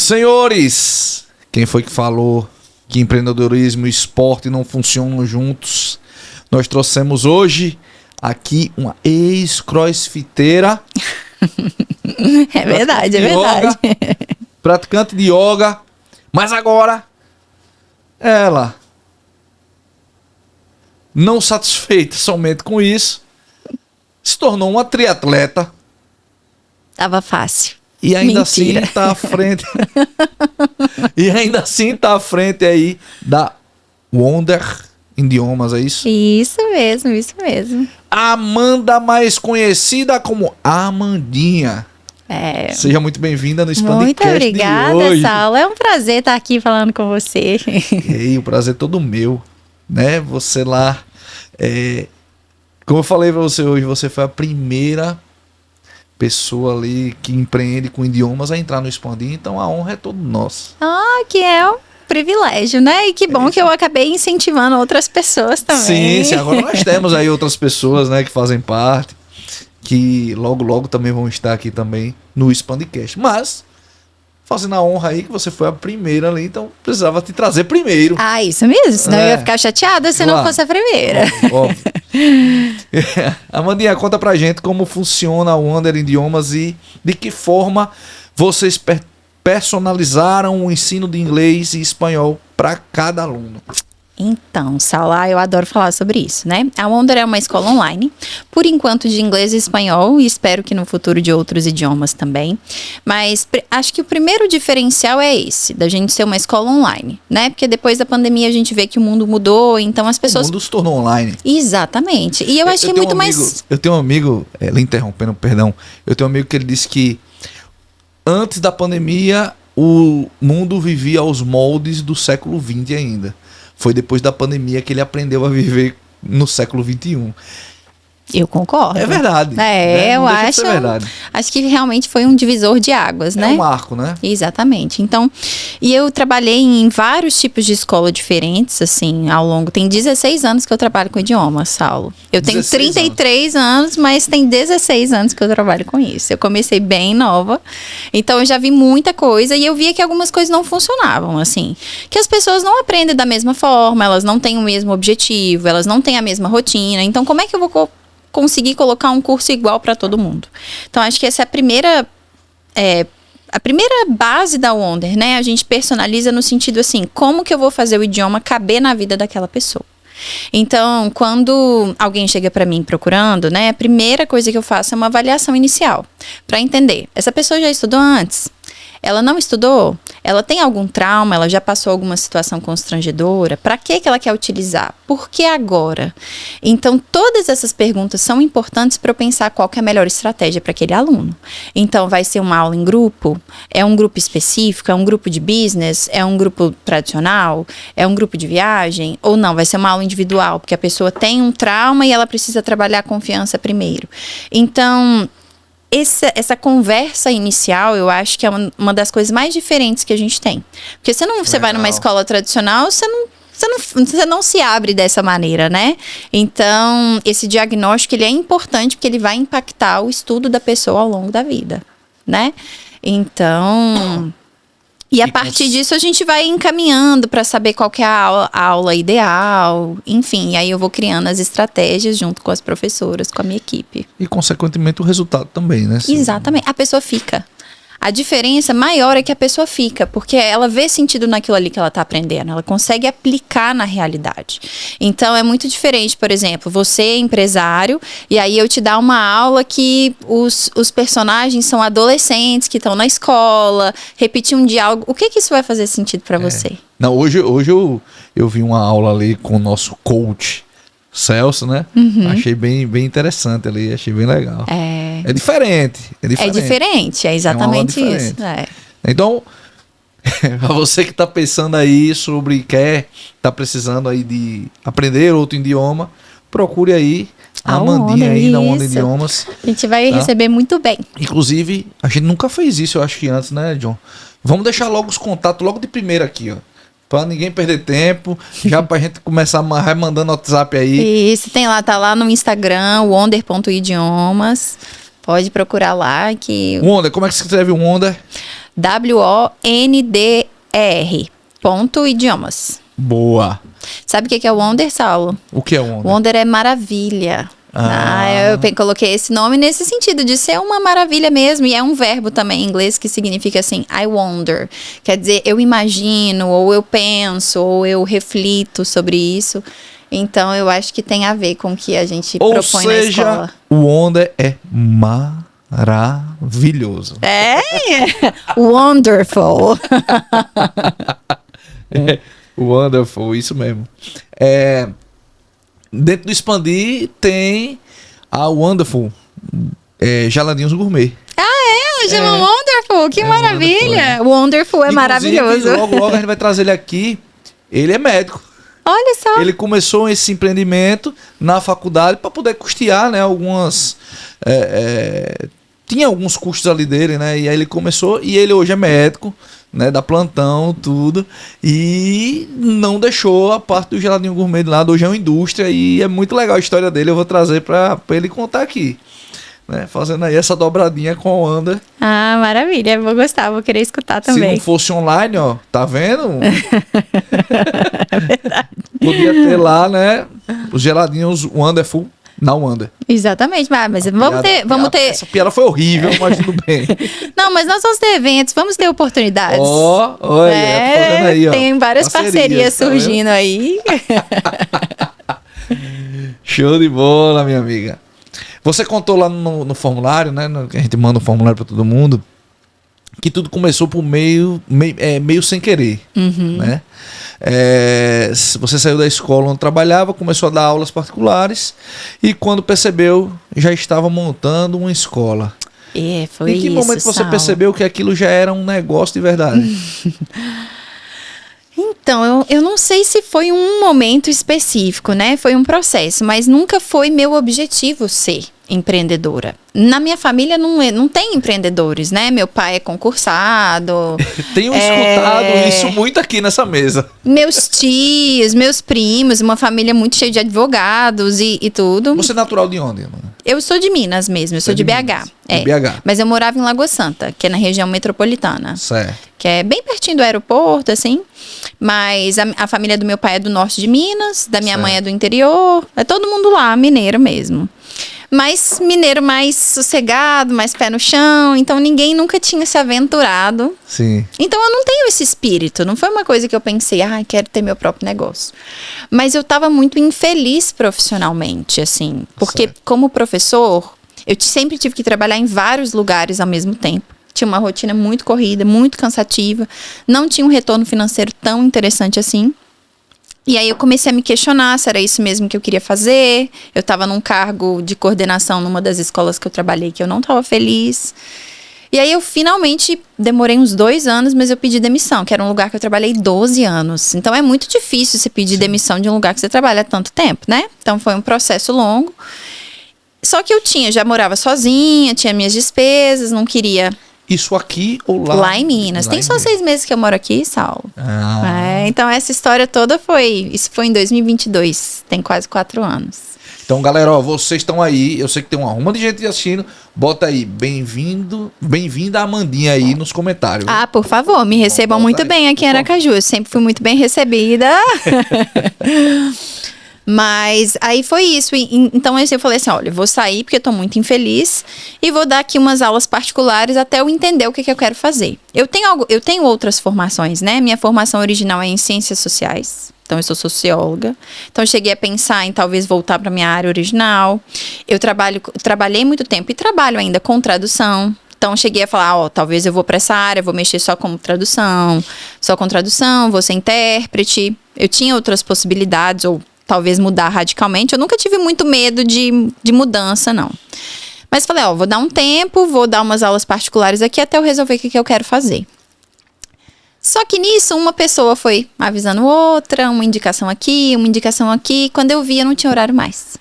Senhores, quem foi que falou que empreendedorismo e esporte não funcionam juntos? Nós trouxemos hoje aqui uma ex-crossfiteira. É verdade, é verdade. Praticante de yoga, mas agora ela, não satisfeita somente com isso, se tornou uma triatleta. Tava fácil. E ainda Mentira. assim tá à frente. E ainda assim tá à frente aí da Wonder Idiomas, é isso? Isso mesmo, isso mesmo. Amanda, mais conhecida como Amandinha. É. Seja muito bem-vinda no Expandcast. Muito obrigada, de hoje. Saulo. É um prazer estar aqui falando com você. E o prazer é todo meu, né? Você lá, como eu falei pra você hoje, você foi a primeira pessoa ali que empreende com idiomas a entrar no Expandir, então a honra é toda nossa. Ah, que é um privilégio, né? E que bom que eu acabei incentivando outras pessoas também. Sim, agora nós temos aí outras pessoas, né, que fazem parte, que logo também vão estar aqui também no Expandcast. Mas, fazendo a honra aí que você foi a primeira ali, então precisava te trazer primeiro. Ah, isso mesmo, senão eu ia ficar chateada se não Claro. fosse a primeira. Óbvio. Amandinha, conta pra gente como funciona o Wonder Idiomas e de que forma vocês personalizaram o ensino de inglês e espanhol para cada aluno. Então, Salah, eu adoro falar sobre isso, né? A Wonder é uma escola online, por enquanto de inglês e espanhol, e espero que no futuro de outros idiomas também. Mas acho que o primeiro diferencial é esse, da gente ser uma escola online, né? Porque depois da pandemia a gente vê que o mundo mudou, então as pessoas... O mundo se tornou online. Exatamente. E eu achei muito mais... Eu tenho um amigo, lhe interrompendo, perdão, eu tenho um amigo que ele disse que antes da pandemia o mundo vivia aos moldes do século XX ainda. Foi depois da pandemia que ele aprendeu a viver no século XXI. Eu concordo. É verdade. É, eu acho. Acho que realmente foi um divisor de águas, né? É um marco, né? Exatamente. Então, e eu trabalhei em vários tipos de escola diferentes, assim, ao longo. Tem 16 anos que eu trabalho com idiomas, Saulo. Eu tenho 33 anos, mas tem 16 anos que eu trabalho com isso. Eu comecei bem nova. Então, eu já vi muita coisa e eu via que algumas coisas não funcionavam, assim. Que as pessoas não aprendem da mesma forma, elas não têm o mesmo objetivo, elas não têm a mesma rotina. Então, como é que eu vou conseguir colocar um curso igual para todo mundo? Então, acho que essa é a primeira base da Wonder, né? A gente personaliza no sentido assim, como que eu vou fazer o idioma caber na vida daquela pessoa? Então, quando alguém chega para mim procurando, né? A primeira coisa que eu faço é uma avaliação inicial, para entender, essa pessoa já estudou antes? Ela não estudou? Ela tem algum trauma? Ela já passou alguma situação constrangedora? Para que ela quer utilizar? Por que agora? Então, todas essas perguntas são importantes para eu pensar qual que é a melhor estratégia para aquele aluno. Então, vai ser uma aula em grupo? É um grupo específico? É um grupo de business? É um grupo tradicional? É um grupo de viagem? Ou não, vai ser uma aula individual, porque a pessoa tem um trauma e ela precisa trabalhar a confiança primeiro. Então, essa conversa inicial, eu acho que é uma das coisas mais diferentes que a gente tem. Porque você vai numa escola tradicional, você não se abre dessa maneira, né? Então, esse diagnóstico, ele é importante porque ele vai impactar o estudo da pessoa ao longo da vida, né? Então... E a partir disso a gente vai encaminhando para saber qual que é a aula ideal, enfim, aí eu vou criando as estratégias junto com as professoras, com a minha equipe. E consequentemente o resultado também, né? Exatamente, a pessoa fica. A diferença maior é que a pessoa fica, porque ela vê sentido naquilo ali que ela está aprendendo, ela consegue aplicar na realidade. Então, é muito diferente, por exemplo, você é empresário, e aí eu te dar uma aula que os personagens são adolescentes que estão na escola, repetir um diálogo. O que isso vai fazer sentido para você? Não, hoje eu vi uma aula ali com o nosso coach, Celso, né? Uhum. Achei bem interessante ali, achei bem legal. É diferente. É exatamente isso. Então, pra você que tá pensando aí tá precisando aí de aprender outro idioma, procure aí a Amandinha aí da Wonder Idiomas. A gente vai receber muito bem. Inclusive, a gente nunca fez isso, eu acho que antes, né, John? Vamos deixar logo os contatos, logo de primeira aqui, ó. Pra ninguém perder tempo, já pra gente começar a mandando WhatsApp aí. Isso, tá lá no Instagram, wonder.idiomas. Pode procurar lá que... Wonder, como é que se escreve Wonder? WONDER. Ponto idiomas. Boa. Sabe o que é o Wonder, Saulo? O que é Wonder? Wonder é maravilha. Eu coloquei esse nome nesse sentido, de ser uma maravilha mesmo. E é um verbo também em inglês que significa assim, I wonder. Quer dizer, eu imagino, ou eu penso, ou eu reflito sobre isso. Então, eu acho que tem a ver com o que a gente propõe na escola. O Wonder é maravilhoso. É? Wonderful. Wonderful, isso mesmo. Dentro do Expandir tem a Wonderful Geladinhos Gourmet. Chama Wonderful, que maravilha. Wonderful é maravilhoso. Logo a gente vai trazer ele aqui. Ele é médico. Olha só. Ele começou esse empreendimento na faculdade para poder custear, né, algumas... tinha alguns custos ali dele, né? E aí ele começou, e ele hoje é médico, né? Dá plantão, tudo. E não deixou a parte do geladinho gourmet de lado. Hoje é uma indústria e é muito legal a história dele. Eu vou trazer para ele contar aqui. Né? Fazendo aí essa dobradinha com a Wonder. Ah, maravilha. Vou gostar, vou querer escutar também. Se não fosse online, ó, tá vendo? É verdade. Podia ter lá, né? Os geladinhos Wonderful. Na Wonder. Exatamente, mas vamos ter. Essa piada foi horrível, mas tudo bem. Não, mas nós vamos ter eventos, vamos ter oportunidades. Olha, fazendo aí, ó. Tem várias parcerias surgindo aí. Show de bola, minha amiga. Você contou lá no formulário, né? Que a gente manda um formulário para todo mundo, que tudo começou por meio sem querer, né? Você saiu da escola onde trabalhava, começou a dar aulas particulares e quando percebeu, já estava montando uma escola. Foi isso. Em que momento você percebeu que aquilo já era um negócio de verdade? Então, eu não sei se foi um momento específico, né? Foi um processo, mas nunca foi meu objetivo ser empreendedora. Na minha família não tem empreendedores, né? Meu pai é concursado. Tenho escutado isso muito aqui nessa mesa. Meus tios, meus primos, uma família muito cheia de advogados e tudo. Você é natural de onde, mano? Eu sou de Minas mesmo, eu sou de BH. De BH. Mas eu morava em Lagoa Santa, que é na região metropolitana. Certo. Que é bem pertinho do aeroporto, assim. Mas a família do meu pai é do norte de Minas, da minha mãe é do interior. É todo mundo lá, mineiro mesmo. Mas mineiro mais sossegado, mais pé no chão. Então ninguém nunca tinha se aventurado. Sim. Então eu não tenho esse espírito. Não foi uma coisa que eu pensei, quero ter meu próprio negócio. Mas eu tava muito infeliz profissionalmente, assim. Porque como professor, eu sempre tive que trabalhar em vários lugares ao mesmo tempo. Tinha uma rotina muito corrida, muito cansativa. Não tinha um retorno financeiro tão interessante assim. E aí eu comecei a me questionar se era isso mesmo que eu queria fazer. Eu estava num cargo de coordenação numa das escolas que eu trabalhei que eu não estava feliz. E aí eu finalmente demorei uns 2 anos, mas eu pedi demissão, que era um lugar que eu trabalhei 12 anos. Então é muito difícil você pedir demissão de um lugar que você trabalha há tanto tempo, né? Então foi um processo longo. Só que já morava sozinha, tinha minhas despesas, não queria... Isso aqui ou lá? Lá em Minas. Tem só 6 meses que eu moro aqui, Saulo. Então essa história toda isso foi em 2022. Tem quase 4 anos. Então, galera, vocês estão aí. Eu sei que tem uma ruma de gente assistindo. Bota aí, bem-vinda a Amandinha aí nos comentários. Por favor, me recebam muito bem aqui em Aracaju. Eu sempre fui muito bem recebida. Mas aí foi isso. Então eu falei assim, olha, vou sair porque eu tô muito infeliz e vou dar aqui umas aulas particulares até eu entender o que eu quero fazer. Eu tenho outras formações, né? Minha formação original é em ciências sociais. Então eu sou socióloga. Então eu cheguei a pensar em talvez voltar para minha área original. Eu trabalhei muito tempo e trabalho ainda com tradução. Então, cheguei a falar, talvez eu vou para essa área, vou mexer só com tradução, vou ser intérprete. Eu tinha outras possibilidades, ou talvez mudar radicalmente. Eu nunca tive muito medo de mudança, não. Mas falei, vou dar um tempo, vou dar umas aulas particulares aqui até eu resolver o que eu quero fazer. Só que nisso, uma pessoa foi avisando outra, uma indicação aqui. Quando eu vi, eu não tinha horário mais.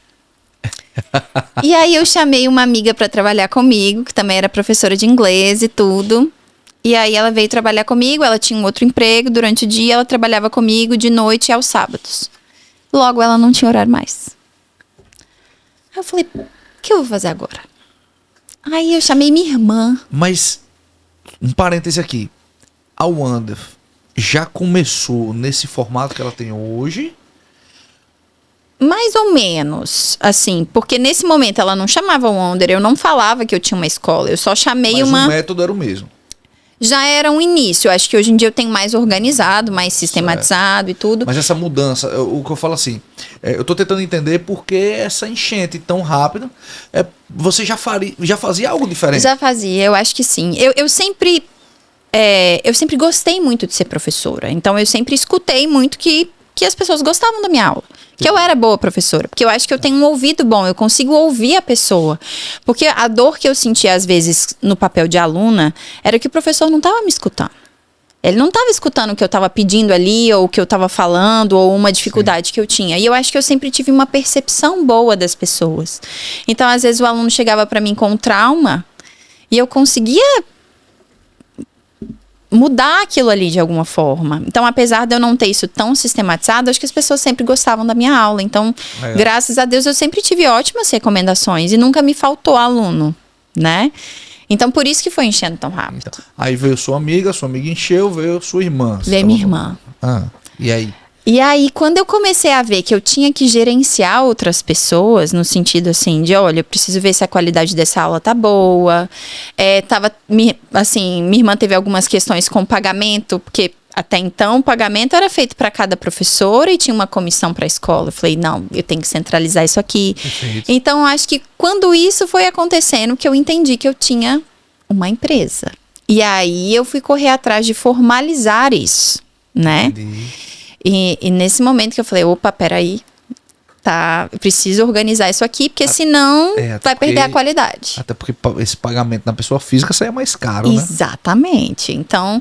E aí eu chamei uma amiga para trabalhar comigo, que também era professora de inglês e tudo. E aí ela veio trabalhar comigo, ela tinha um outro emprego durante o dia, ela trabalhava comigo de noite e aos sábados. Logo, ela não tinha horário mais. Aí eu falei, o que eu vou fazer agora? Aí eu chamei minha irmã. Mas Um parêntese aqui. A Wonder já começou nesse formato que ela tem hoje? Mais ou menos, assim, porque nesse momento ela não chamava Wonder, eu não falava que eu tinha uma escola, eu só chamei Mas uma... o método era o mesmo. Já era um início, acho que hoje em dia eu tenho mais organizado, mais sistematizado e tudo. Mas essa mudança, o que eu falo assim, eu tô tentando entender por que essa enchente tão rápida, você já fazia algo diferente? Já fazia, eu acho que sim. Eu sempre gostei muito de ser professora, então eu sempre escutei muito que as pessoas gostavam da minha aula. Que eu era boa professora, porque eu acho que eu tenho um ouvido bom, eu consigo ouvir a pessoa. Porque a dor que eu sentia, às vezes, no papel de aluna, era que o professor não estava me escutando. Ele não estava escutando o que eu estava pedindo ali, ou o que eu estava falando, ou uma dificuldade que eu tinha. E eu acho que eu sempre tive uma percepção boa das pessoas. Então, às vezes, o aluno chegava para mim com um trauma, e eu conseguia mudar aquilo ali de alguma forma. Então, apesar de eu não ter isso tão sistematizado, acho que as pessoas sempre gostavam da minha aula. Então, graças a Deus, eu sempre tive ótimas recomendações e nunca me faltou aluno, né? Então, por isso que foi enchendo tão rápido. Então, aí veio sua amiga encheu, veio sua irmã. Veio minha irmã. E aí? E aí, quando eu comecei a ver que eu tinha que gerenciar outras pessoas, no sentido assim, de olha, eu preciso ver se a qualidade dessa aula tá boa. Minha irmã teve algumas questões com pagamento, porque até então o pagamento era feito para cada professora e tinha uma comissão para a escola. Eu falei, não, eu tenho que centralizar isso aqui. Perfeito. Então, acho que quando isso foi acontecendo, que eu entendi que eu tinha uma empresa. E aí eu fui correr atrás de formalizar isso, né? Entendi. E nesse momento que eu falei, opa, peraí, tá, eu preciso organizar isso aqui, porque senão vai perder a qualidade. Até porque esse pagamento na pessoa física sai mais caro, né? Exatamente. Então,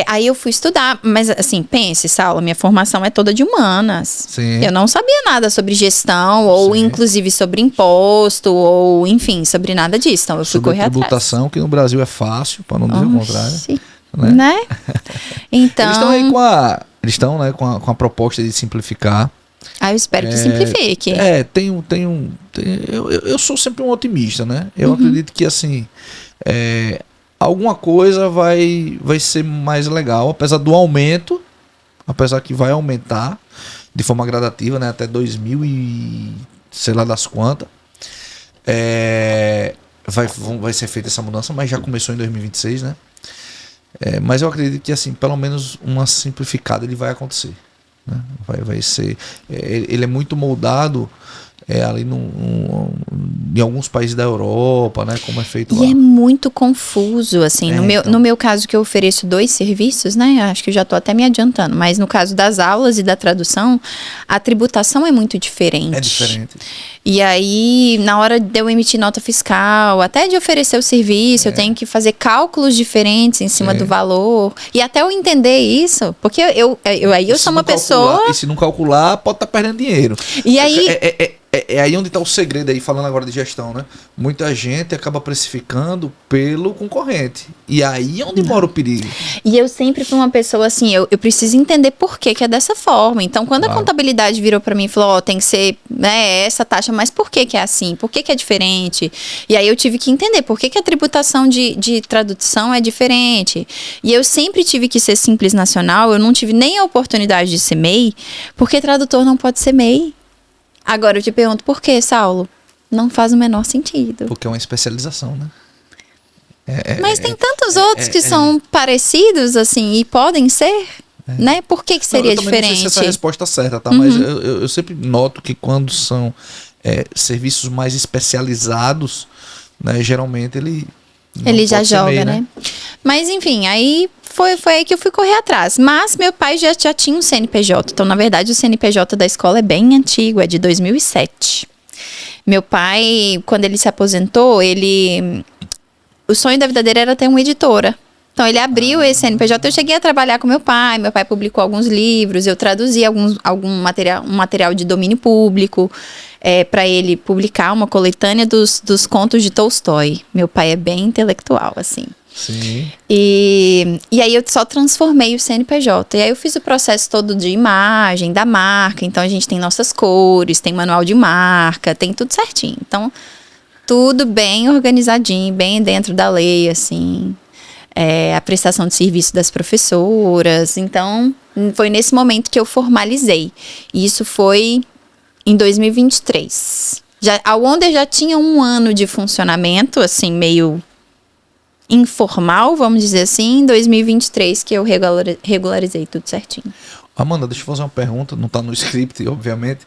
aí eu fui estudar, mas assim, pense, Saulo, minha formação é toda de humanas. Sim. Eu não sabia nada sobre gestão, ou inclusive sobre imposto, ou enfim, sobre nada disso. Então, eu fui correr atrás. Tributação, que no Brasil é fácil, para não dizer o contrário. Né? Então... Eles estão aí com a proposta de simplificar. Eu espero que simplifique. Eu sou sempre um otimista, né? Eu acredito que, assim, alguma coisa vai ser mais legal, apesar do aumento, apesar que vai aumentar de forma gradativa, né? Até 2000 e sei lá das quantas. Vai ser feita essa mudança, mas já começou em 2026, né? Mas eu acredito que, assim, pelo menos uma simplificada ele vai acontecer, né? Vai ser... ele é muito moldado ali em alguns países da Europa, né? Como é feito lá. E é muito confuso, assim. No meu caso, que eu ofereço 2 serviços, né? Acho que eu já estou até me adiantando. Mas no caso das aulas e da tradução, a tributação é muito diferente. É diferente. E aí, na hora de eu emitir nota fiscal, até de oferecer o serviço, eu tenho que fazer cálculos diferentes em cima do valor. E até eu entender isso, porque eu sou uma pessoa... E se não calcular, pode estar perdendo dinheiro. E aí... É aí onde está o segredo aí, falando agora de gestão, né? Muita gente acaba precificando pelo concorrente. E aí é onde mora o perigo. E eu sempre fui uma pessoa assim, eu preciso entender por que é dessa forma. Então, quando a contabilidade virou para mim e falou, tem que ser, né, essa taxa, mas por que é assim? Por que é diferente? E aí eu tive que entender por que a tributação de tradução é diferente. E eu sempre tive que ser Simples Nacional, eu não tive nem a oportunidade de ser MEI, porque tradutor não pode ser MEI. Agora eu te pergunto, por que, Saulo? Não faz o menor sentido. Porque é uma especialização, né? Mas tem tantos outros que são parecidos, assim, e podem ser, né? Por que seria diferente? Não sei se essa é a resposta certa, tá? Mas eu sempre noto que quando são serviços mais especializados, né? Geralmente ele já joga, né? Mas enfim, aí foi aí que eu fui correr atrás. Mas meu pai já tinha um CNPJ. Então, na verdade, o CNPJ da escola é bem antigo, é de 2007. Meu pai, quando ele se aposentou, o sonho da vida dele era ter uma editora. Então, ele abriu esse CNPJ. Eu cheguei a trabalhar com meu pai publicou alguns livros, eu traduzi um material de domínio público para ele publicar uma coletânea dos contos de Tolstói. Meu pai é bem intelectual, assim. Sim. E aí eu só transformei o CNPJ. E aí eu fiz o processo todo de imagem, da marca. Então, a gente tem nossas cores, tem manual de marca, tem tudo certinho. Então, tudo bem organizadinho, bem dentro da lei, assim. a prestação de serviço das professoras. Então, foi nesse momento que eu formalizei. E isso foi em 2023. A Wonder já tinha 1 ano de funcionamento, assim, meio informal, vamos dizer assim, em 2023 que eu regularizei tudo certinho. Amanda, deixa eu fazer uma pergunta, não tá no script, obviamente.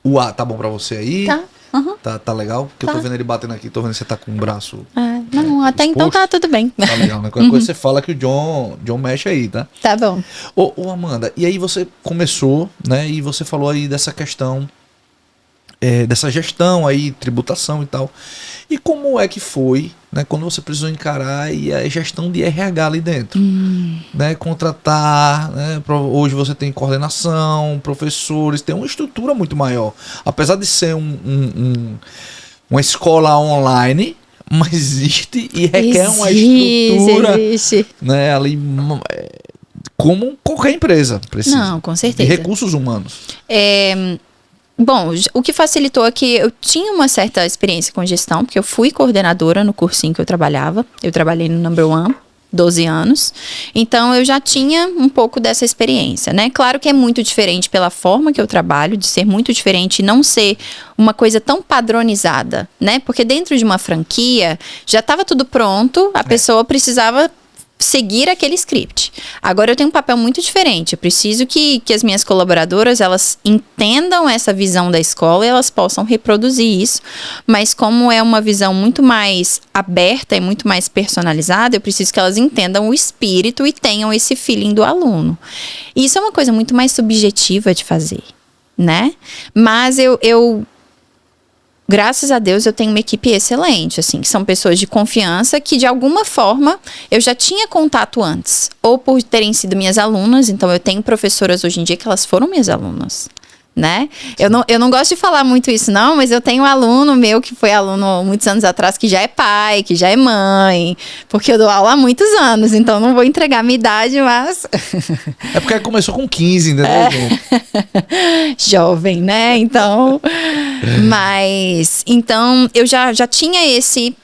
O A tá bom pra você aí? Tá. Uhum. Tá legal? Porque eu tô vendo ele batendo aqui, tô vendo que você tá com o braço. Não, até exposto. então tá tudo bem. Tá legal, né? Qualquer coisa você fala que o John mexe aí, tá? Tá bom. Ô, Amanda, e aí você começou, né? E você falou aí dessa questão, dessa gestão aí, tributação e tal. E como é que foi, né? Quando você precisou encarar aí a gestão de RH ali dentro? Né? Contratar, né? Hoje você tem coordenação, professores, tem uma estrutura muito maior. Apesar de ser uma escola online, mas existe e requer uma estrutura, né? Ali, como qualquer empresa precisa. Não, com certeza. De recursos humanos. Bom, o que facilitou é que eu tinha uma certa experiência com gestão, porque eu fui coordenadora no cursinho que eu trabalhava. Eu trabalhei no Number One, 12 anos. Então, eu já tinha um pouco dessa experiência, né? Claro que é muito diferente pela forma que eu trabalho, de ser muito diferente e não ser uma coisa tão padronizada, né? Porque dentro de uma franquia, já estava tudo pronto, a pessoa precisava seguir aquele script. Agora eu tenho um papel muito diferente. Eu preciso que as minhas colaboradoras, elas entendam essa visão da escola e elas possam reproduzir isso. Mas como é uma visão muito mais aberta e muito mais personalizada, eu preciso que elas entendam o espírito e tenham esse feeling do aluno. E isso é uma coisa muito mais subjetiva de fazer, né? Mas graças a Deus eu tenho uma equipe excelente, assim, que são pessoas de confiança que de alguma forma eu já tinha contato antes, ou por terem sido minhas alunas. Então eu tenho professoras hoje em dia que elas foram minhas alunas, né? Eu não gosto de falar muito isso não, mas eu tenho um aluno meu que foi aluno muitos anos atrás, que já é pai, que já é mãe, porque eu dou aula há muitos anos, então não vou entregar a minha idade, mas... É porque começou com 15, né? Jovem, né? Então... Mas, então, eu já tinha esse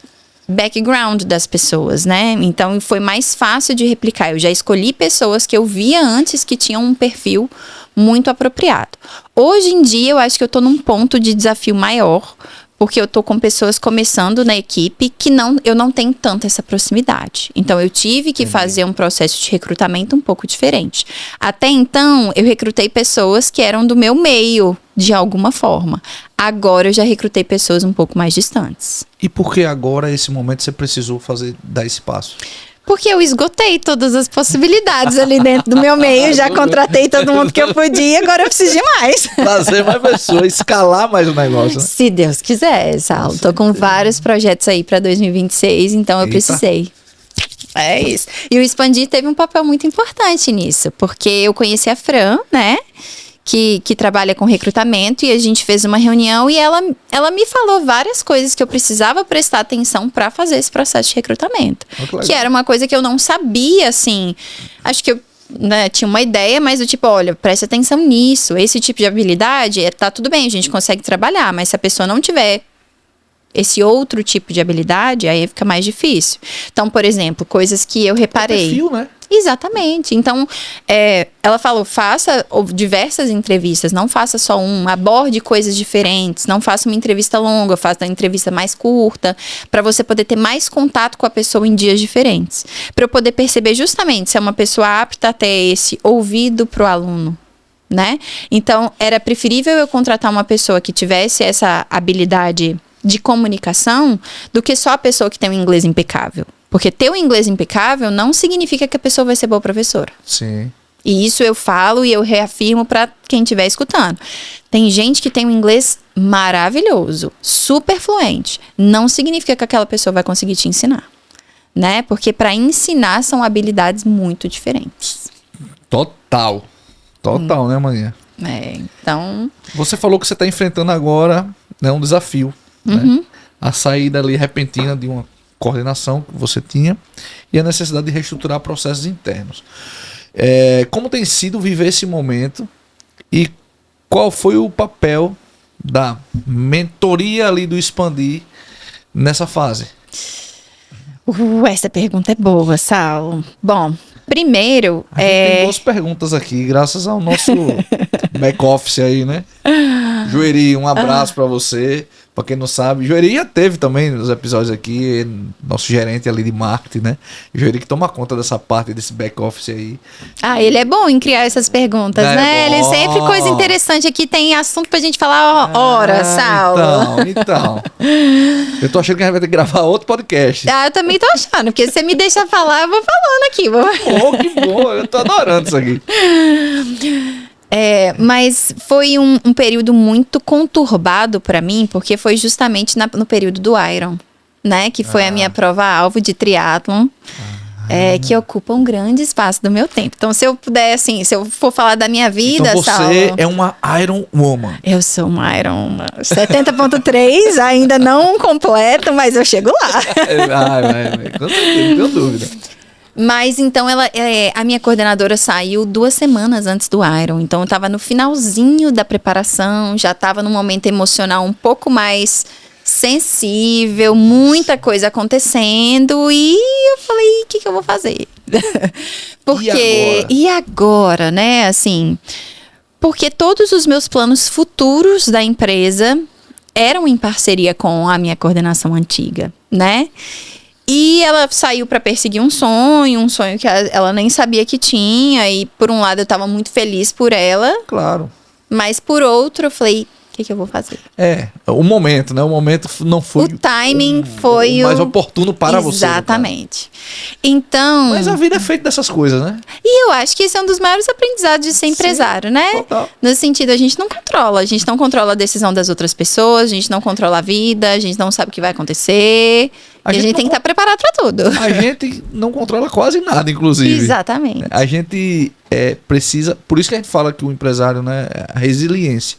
background das pessoas, né? Então, foi mais fácil de replicar. Eu já escolhi pessoas que eu via antes que tinham um perfil muito apropriado. Hoje em dia, eu acho que eu tô num ponto de desafio maior, porque eu tô com pessoas começando na equipe que eu não tenho tanta essa proximidade. Então, eu tive que fazer um processo de recrutamento um pouco diferente. Até então, eu recrutei pessoas que eram do meu meio, de alguma forma. Agora, eu já recrutei pessoas um pouco mais distantes. E por que agora, esse momento, você precisou dar esse passo? Porque eu esgotei todas as possibilidades ali dentro do meu meio, já contratei todo mundo que eu podia, agora eu preciso de mais. Trazer mais pessoas, escalar mais o negócio, né? Se Deus quiser, Saulo. Tô com vários projetos aí para 2026, então eu precisei. É isso. E o Expandir teve um papel muito importante nisso, porque eu conheci a Fran, né? Que trabalha com recrutamento, e a gente fez uma reunião e ela me falou várias coisas que eu precisava prestar atenção para fazer esse processo de recrutamento. Que era uma coisa que eu não sabia, assim. Acho que eu tinha uma ideia, mas do tipo, olha, preste atenção nisso. Esse tipo de habilidade, tá tudo bem, a gente consegue trabalhar, mas se a pessoa não tiver esse outro tipo de habilidade, aí fica mais difícil. Então, por exemplo, coisas que eu reparei. É perfil, né? Exatamente. Então, ela falou, faça diversas entrevistas, não faça só uma, aborde coisas diferentes, não faça uma entrevista longa, faça uma entrevista mais curta, para você poder ter mais contato com a pessoa em dias diferentes. Para eu poder perceber justamente se é uma pessoa apta a ter esse ouvido pro aluno, né? Então, era preferível eu contratar uma pessoa que tivesse essa habilidade de comunicação do que só a pessoa que tem um inglês impecável. Porque ter um inglês impecável não significa que a pessoa vai ser boa professora. Sim. E isso eu falo e eu reafirmo para quem estiver escutando. Tem gente que tem um inglês maravilhoso, super fluente. Não significa que aquela pessoa vai conseguir te ensinar, né? Porque para ensinar são habilidades muito diferentes. Total, né, Maninha? Então... Você falou que você está enfrentando agora, né, um desafio, né? A saída ali repentina de uma coordenação que você tinha e a necessidade de reestruturar processos internos. Como tem sido viver esse momento e qual foi o papel da mentoria ali do Expandir nessa fase? Essa pergunta é boa, Saulo. Bom, primeiro... A gente tem boas perguntas aqui, graças ao nosso back-office aí, né? Joeri, um abraço pra você. Pra quem não sabe, Joeri já teve também nos episódios aqui, nosso gerente ali de marketing, né? Joeri que toma conta dessa parte, desse back-office aí. Ele é bom em criar essas perguntas, né? Ele sempre coisa interessante aqui, tem assunto pra gente falar horas, Saulo. Então. Eu tô achando que a gente vai ter que gravar outro podcast. Eu também tô achando, porque se você me deixa falar, eu vou falando aqui. Que bom, eu tô adorando isso aqui. Mas foi um período muito conturbado pra mim, porque foi justamente no período do Iron, né? Que foi a minha prova-alvo de triatlon, que ocupa um grande espaço do meu tempo. Então, se eu puder, assim, se eu for falar da minha vida, então você Saulo, é uma Iron Woman. Eu sou uma Iron Woman. 70.3, ainda não completo, mas eu chego lá. Vai, com certeza, não tenho dúvida. Mas então a minha coordenadora saiu 2 semanas antes do Iron. Então eu tava no finalzinho da preparação, já tava num momento emocional um pouco mais sensível, muita coisa acontecendo. E eu falei, o que eu vou fazer? Porque. E agora, né? Assim. Porque todos os meus planos futuros da empresa eram em parceria com a minha coordenação antiga, né? E ela saiu para perseguir um sonho que ela nem sabia que tinha. E por um lado eu tava muito feliz por ela. Claro. Mas por outro eu falei, o que eu vou fazer? O momento, né? O momento não foi... O timing foi o mais oportuno para você. Exatamente. Então... Mas a vida é feita dessas coisas, né? E eu acho que esse é um dos maiores aprendizados de ser empresário, né? Total. No sentido, a gente não controla a decisão das outras pessoas, a gente não controla a vida, a gente não sabe o que vai acontecer. A gente tem que estar preparado para tudo. A gente não controla quase nada, inclusive. Exatamente. A gente precisa... Por isso que a gente fala que o empresário, né, é a resiliência.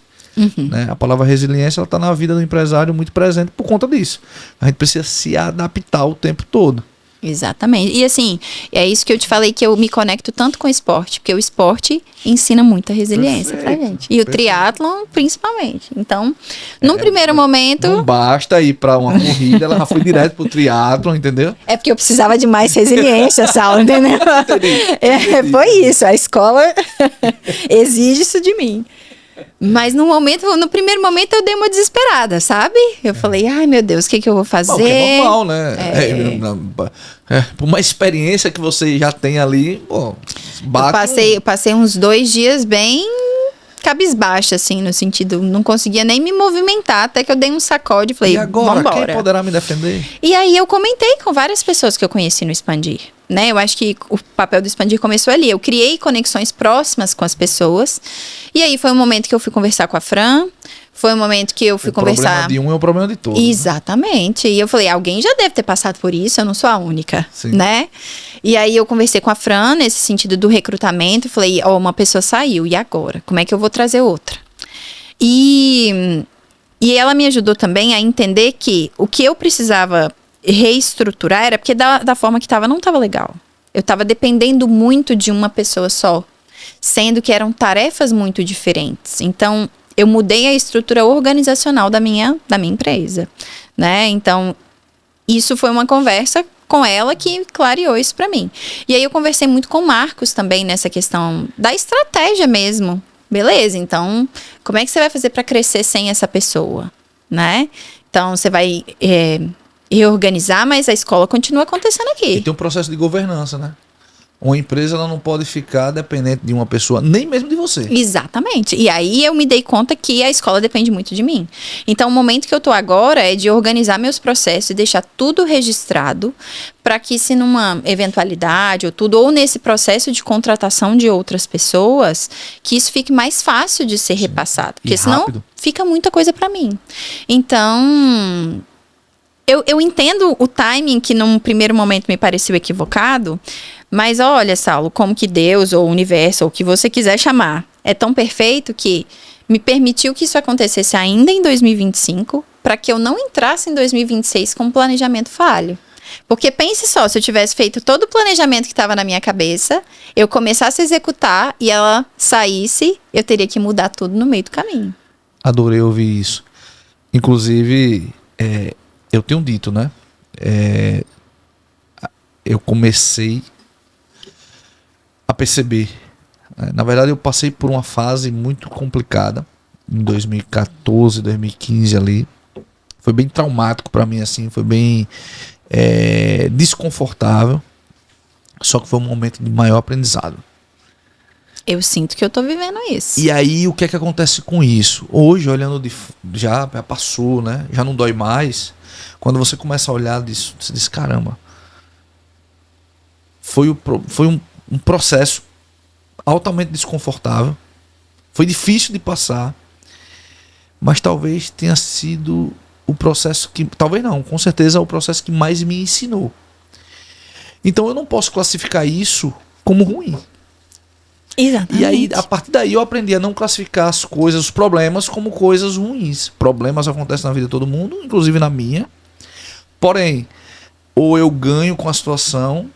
Né? A palavra resiliência está na vida do empresário muito presente por conta disso. A gente precisa se adaptar o tempo todo. Exatamente. E assim, é isso que eu te falei, que eu me conecto tanto com o esporte, porque o esporte ensina muita resiliência pra gente. E o triatlon, principalmente. Então, num primeiro momento... Não basta ir pra uma corrida, ela já foi direto pro triatlon, entendeu? É porque eu precisava de mais resiliência, Saulo, entendeu? Foi isso, a escola exige isso de mim. Mas no primeiro momento eu dei uma desesperada, sabe? Eu falei, ai meu Deus, o que eu vou fazer? Bom, que é normal, né? Por uma experiência que você já tem ali, pô, eu passei uns 2 dias bem cabisbaixa, assim, no sentido, não conseguia nem me movimentar, até que eu dei um sacode e falei, e agora, vambora. Quem poderá me defender? E aí eu comentei com várias pessoas que eu conheci no Expandir, né? Eu acho que o papel do Expandir começou ali. Eu criei conexões próximas com as pessoas. E aí foi um momento que eu fui conversar com a Fran. Foi um momento que eu fui conversar... O problema de um é o problema de todos. Exatamente. Né? E eu falei, alguém já deve ter passado por isso, eu não sou a única, Sim. Né? E aí eu conversei com a Fran nesse sentido do recrutamento. Falei, uma pessoa saiu, e agora? Como é que eu vou trazer outra? E ela me ajudou também a entender que o que eu precisava reestruturar era porque da forma que estava, não estava legal. Eu estava dependendo muito de uma pessoa só, sendo que eram tarefas muito diferentes. Então, eu mudei a estrutura organizacional da minha empresa, né? Então, isso foi uma conversa com ela que clareou isso para mim. E aí eu conversei muito com o Marcos também nessa questão da estratégia mesmo. Beleza, então, como é que você vai fazer para crescer sem essa pessoa, né? Então, você vai reorganizar, mas a escola continua acontecendo aqui. E tem um processo de governança, né? Uma empresa ela não pode ficar dependente de uma pessoa, nem mesmo de você. Exatamente. E aí eu me dei conta que a escola depende muito de mim. Então o momento que eu tô agora é de organizar meus processos e deixar tudo registrado para que se numa eventualidade ou nesse processo de contratação de outras pessoas, que isso fique mais fácil de ser repassado. Porque senão fica muita coisa para mim. Então... Eu entendo o timing que num primeiro momento me pareceu equivocado, mas olha, Saulo, como que Deus ou o universo, ou o que você quiser chamar, é tão perfeito que me permitiu que isso acontecesse ainda em 2025, para que eu não entrasse em 2026 com um planejamento falho. Porque pense só, se eu tivesse feito todo o planejamento que estava na minha cabeça, eu começasse a executar e ela saísse, eu teria que mudar tudo no meio do caminho. Adorei ouvir isso. Inclusive... eu tenho dito, né? eu comecei a perceber. Na verdade, eu passei por uma fase muito complicada em 2014, 2015 ali. Foi bem traumático para mim, assim, foi bem desconfortável. Só que foi um momento de maior aprendizado. Eu sinto que eu tô vivendo isso. E aí, o que é que acontece com isso? Hoje, olhando já passou, né? Já não dói mais. Quando você começa a olhar disso, você diz, caramba. Foi um processo altamente desconfortável. Foi difícil de passar. Mas talvez tenha sido o processo que... Talvez não, com certeza é o processo que mais me ensinou. Então eu não posso classificar isso como ruim. Exatamente. E aí, a partir daí, eu aprendi a não classificar as coisas, os problemas, como coisas ruins. Problemas acontecem na vida de todo mundo, inclusive na minha. Porém, ou eu ganho com a situação,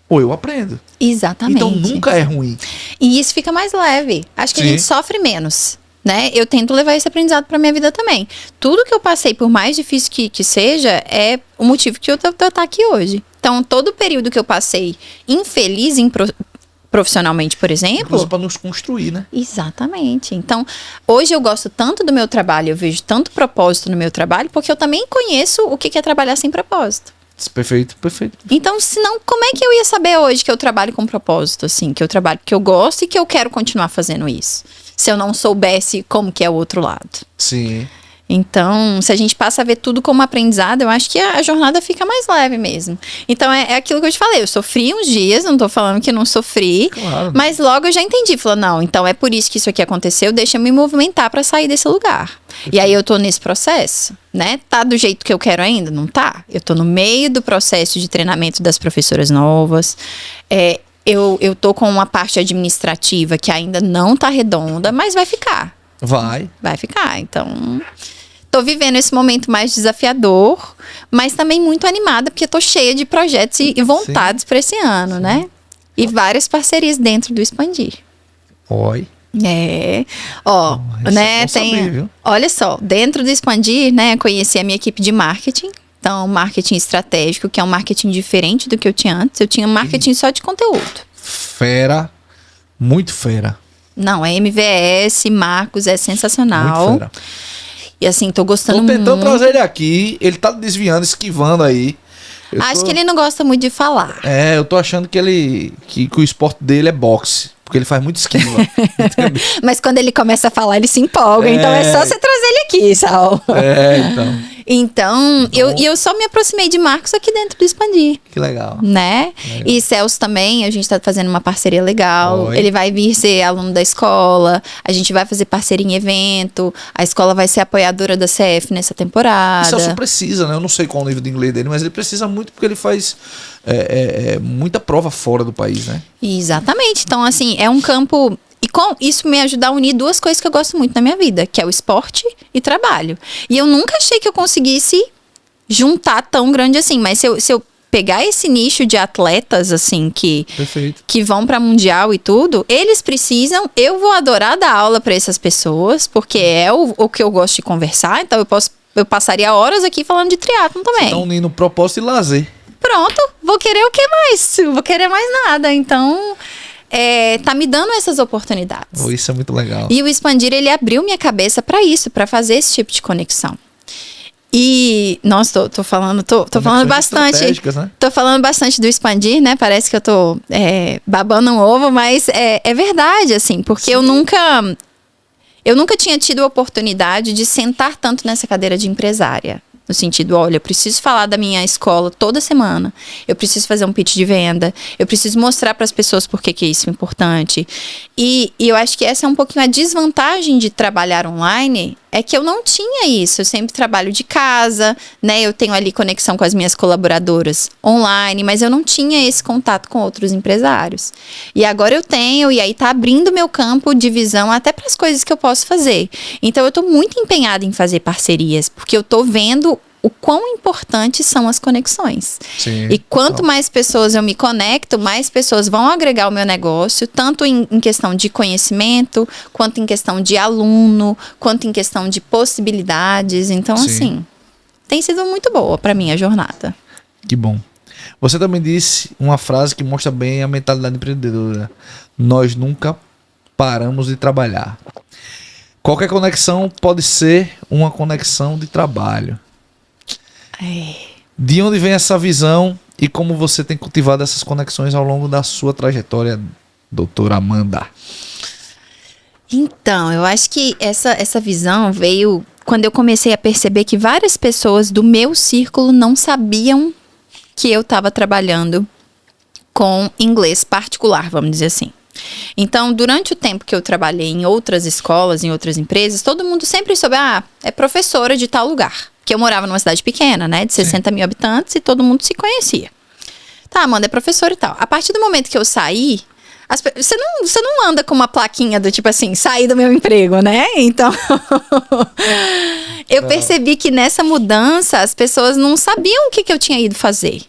ou eu aprendo. Exatamente. Então nunca é ruim. E isso fica mais leve. Acho que a Sim. gente sofre menos, né? Eu tento levar esse aprendizado pra minha vida também. Tudo que eu passei, por mais difícil que seja, é o motivo que eu tô aqui hoje. Então, todo o período que eu passei infeliz profissionalmente, por exemplo... Inclusive para nos construir, né? Exatamente. Então, hoje eu gosto tanto do meu trabalho, eu vejo tanto propósito no meu trabalho, porque eu também conheço o que é trabalhar sem propósito. Perfeito, perfeito. Então, senão, como é que eu ia saber hoje que eu trabalho com propósito, assim? Que eu trabalho porque eu gosto e que eu quero continuar fazendo isso? Se eu não soubesse como que é o outro lado. Sim. Então, se a gente passa a ver tudo como aprendizado, eu acho que a jornada fica mais leve mesmo. Então, é aquilo que eu te falei. Eu sofri uns dias, não tô falando que não sofri. Claro. Mas logo eu já entendi. Falei, não, então é por isso que isso aqui aconteceu. Deixa eu me movimentar pra sair desse lugar. E aí eu tô nesse processo, né? Tá do jeito que eu quero ainda? Não tá. Eu tô no meio do processo de treinamento das professoras novas. Eu tô com uma parte administrativa que ainda não tá redonda, mas vai ficar. Vai ficar. Então, tô vivendo esse momento mais desafiador, mas também muito animada, porque tô cheia de projetos e vontades para esse ano, né? E várias parcerias dentro do Expandir. Oi. Ó, né, saber, viu? Olha só, dentro do Expandir, né, conheci a minha equipe de marketing. Então, marketing estratégico, que é um marketing diferente do que eu tinha antes. Eu tinha marketing só de conteúdo. Fera, muito fera. Não, é MVS, Marcos, é sensacional. Muito fera. E assim, tô gostando Tô tentando muito. trazer ele aqui, ele tá desviando, esquivando aí. Acho que ele não gosta muito de falar. Eu tô achando que o esporte dele é boxe, porque ele faz muito esquiva. Mas quando ele começa a falar, ele se empolga. Então é só você trazer ele aqui, Sal. Então. Então, eu só me aproximei de Marcos aqui dentro do Expandir. Que legal. Né? E Celso também, a gente tá fazendo uma parceria legal. Oi. Ele vai vir ser aluno da escola. A gente vai fazer parceria em evento. A escola vai ser apoiadora da CF nessa temporada. O Celso precisa, né? Eu não sei qual é o nível de inglês dele, mas ele precisa muito porque ele faz muita prova fora do país, né? Exatamente. Então, assim, é um campo... E com isso me ajudar a unir duas coisas que eu gosto muito na minha vida, que é o esporte e trabalho. E eu nunca achei que eu conseguisse juntar tão grande assim, mas se eu pegar esse nicho de atletas, assim, que vão pra mundial e tudo, eles precisam, eu vou adorar dar aula pra essas pessoas, porque é o que eu gosto de conversar, então eu passaria horas aqui falando de triatlon também. Então, unindo propósito e lazer. Pronto, vou querer o que mais? Vou querer mais nada, então... tá me dando essas oportunidades. Isso é muito legal. E o Expandir, ele abriu minha cabeça para isso, para fazer esse tipo de conexão. E, nossa, tô falando bastante. Né? Tô falando bastante do Expandir, né? Parece que eu tô babando um ovo, mas é verdade, assim, porque eu nunca tinha tido a oportunidade de sentar tanto nessa cadeira de empresária. No sentido, olha, eu preciso falar da minha escola toda semana. Eu preciso fazer um pitch de venda. Eu preciso mostrar para as pessoas por que isso é importante. E eu acho que essa é um pouquinho a desvantagem de trabalhar online. É que eu não tinha isso. Eu sempre trabalho de casa, né? Eu tenho ali conexão com as minhas colaboradoras online, mas eu não tinha esse contato com outros empresários. E agora eu tenho, e aí tá abrindo meu campo de visão até para as coisas que eu posso fazer. Então eu tô muito empenhada em fazer parcerias, porque eu tô vendo o quão importantes são as conexões. Sim, e quanto mais pessoas eu me conecto, mais pessoas vão agregar o meu negócio, tanto em questão de conhecimento, quanto em questão de aluno, quanto em questão de possibilidades. Então, assim, tem sido muito boa para mim a jornada. Que bom. Você também disse uma frase que mostra bem a mentalidade empreendedora. Nós nunca paramos de trabalhar. Qualquer conexão pode ser uma conexão de trabalho. De onde vem essa visão e como você tem cultivado essas conexões ao longo da sua trajetória, doutora Amanda? Então, eu acho que essa visão veio quando eu comecei a perceber que várias pessoas do meu círculo não sabiam que eu estava trabalhando com inglês particular, vamos dizer assim. Então, durante o tempo que eu trabalhei em outras escolas, em outras empresas, todo mundo sempre soube, é professora de tal lugar. Que eu morava numa cidade pequena, né, de 60 mil habitantes, e todo mundo se conhecia. Tá, Amanda é professora e tal. A partir do momento que eu saí, você não anda com uma plaquinha do tipo assim, saí do meu emprego, né? Então, eu percebi que nessa mudança, as pessoas não sabiam o que eu tinha ido fazer.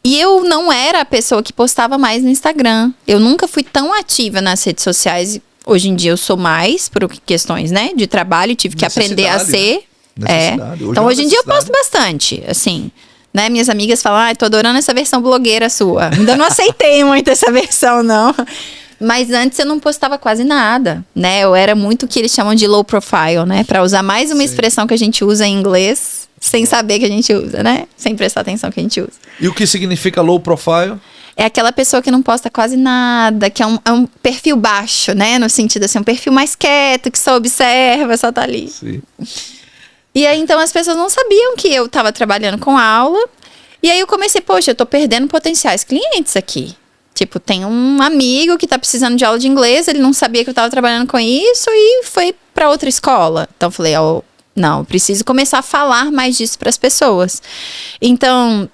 E eu não era a pessoa que postava mais no Instagram. Eu nunca fui tão ativa nas redes sociais. Hoje em dia eu sou mais, por questões, né, de trabalho, tive que aprender a ser. Né? Então hoje em dia eu posto bastante, assim, né? Minhas amigas falam, tô adorando essa versão blogueira sua. Ainda não aceitei muito essa versão, não. Mas antes eu não postava quase nada, né? Eu era muito o que eles chamam de low profile, né? Pra usar mais uma expressão que a gente usa em inglês, sem saber que a gente usa, né? Sem prestar atenção que a gente usa. E o que significa low profile? É aquela pessoa que não posta quase nada, que é um perfil baixo, né? No sentido assim, um perfil mais quieto, que só observa, só tá ali. Sim. E aí, então, as pessoas não sabiam que eu tava trabalhando com aula. E aí eu comecei, poxa, eu tô perdendo potenciais clientes aqui. Tipo, tem um amigo que tá precisando de aula de inglês, ele não sabia que eu tava trabalhando com isso e foi pra outra escola. Então, eu falei, não, eu preciso começar a falar mais disso pras pessoas. Então,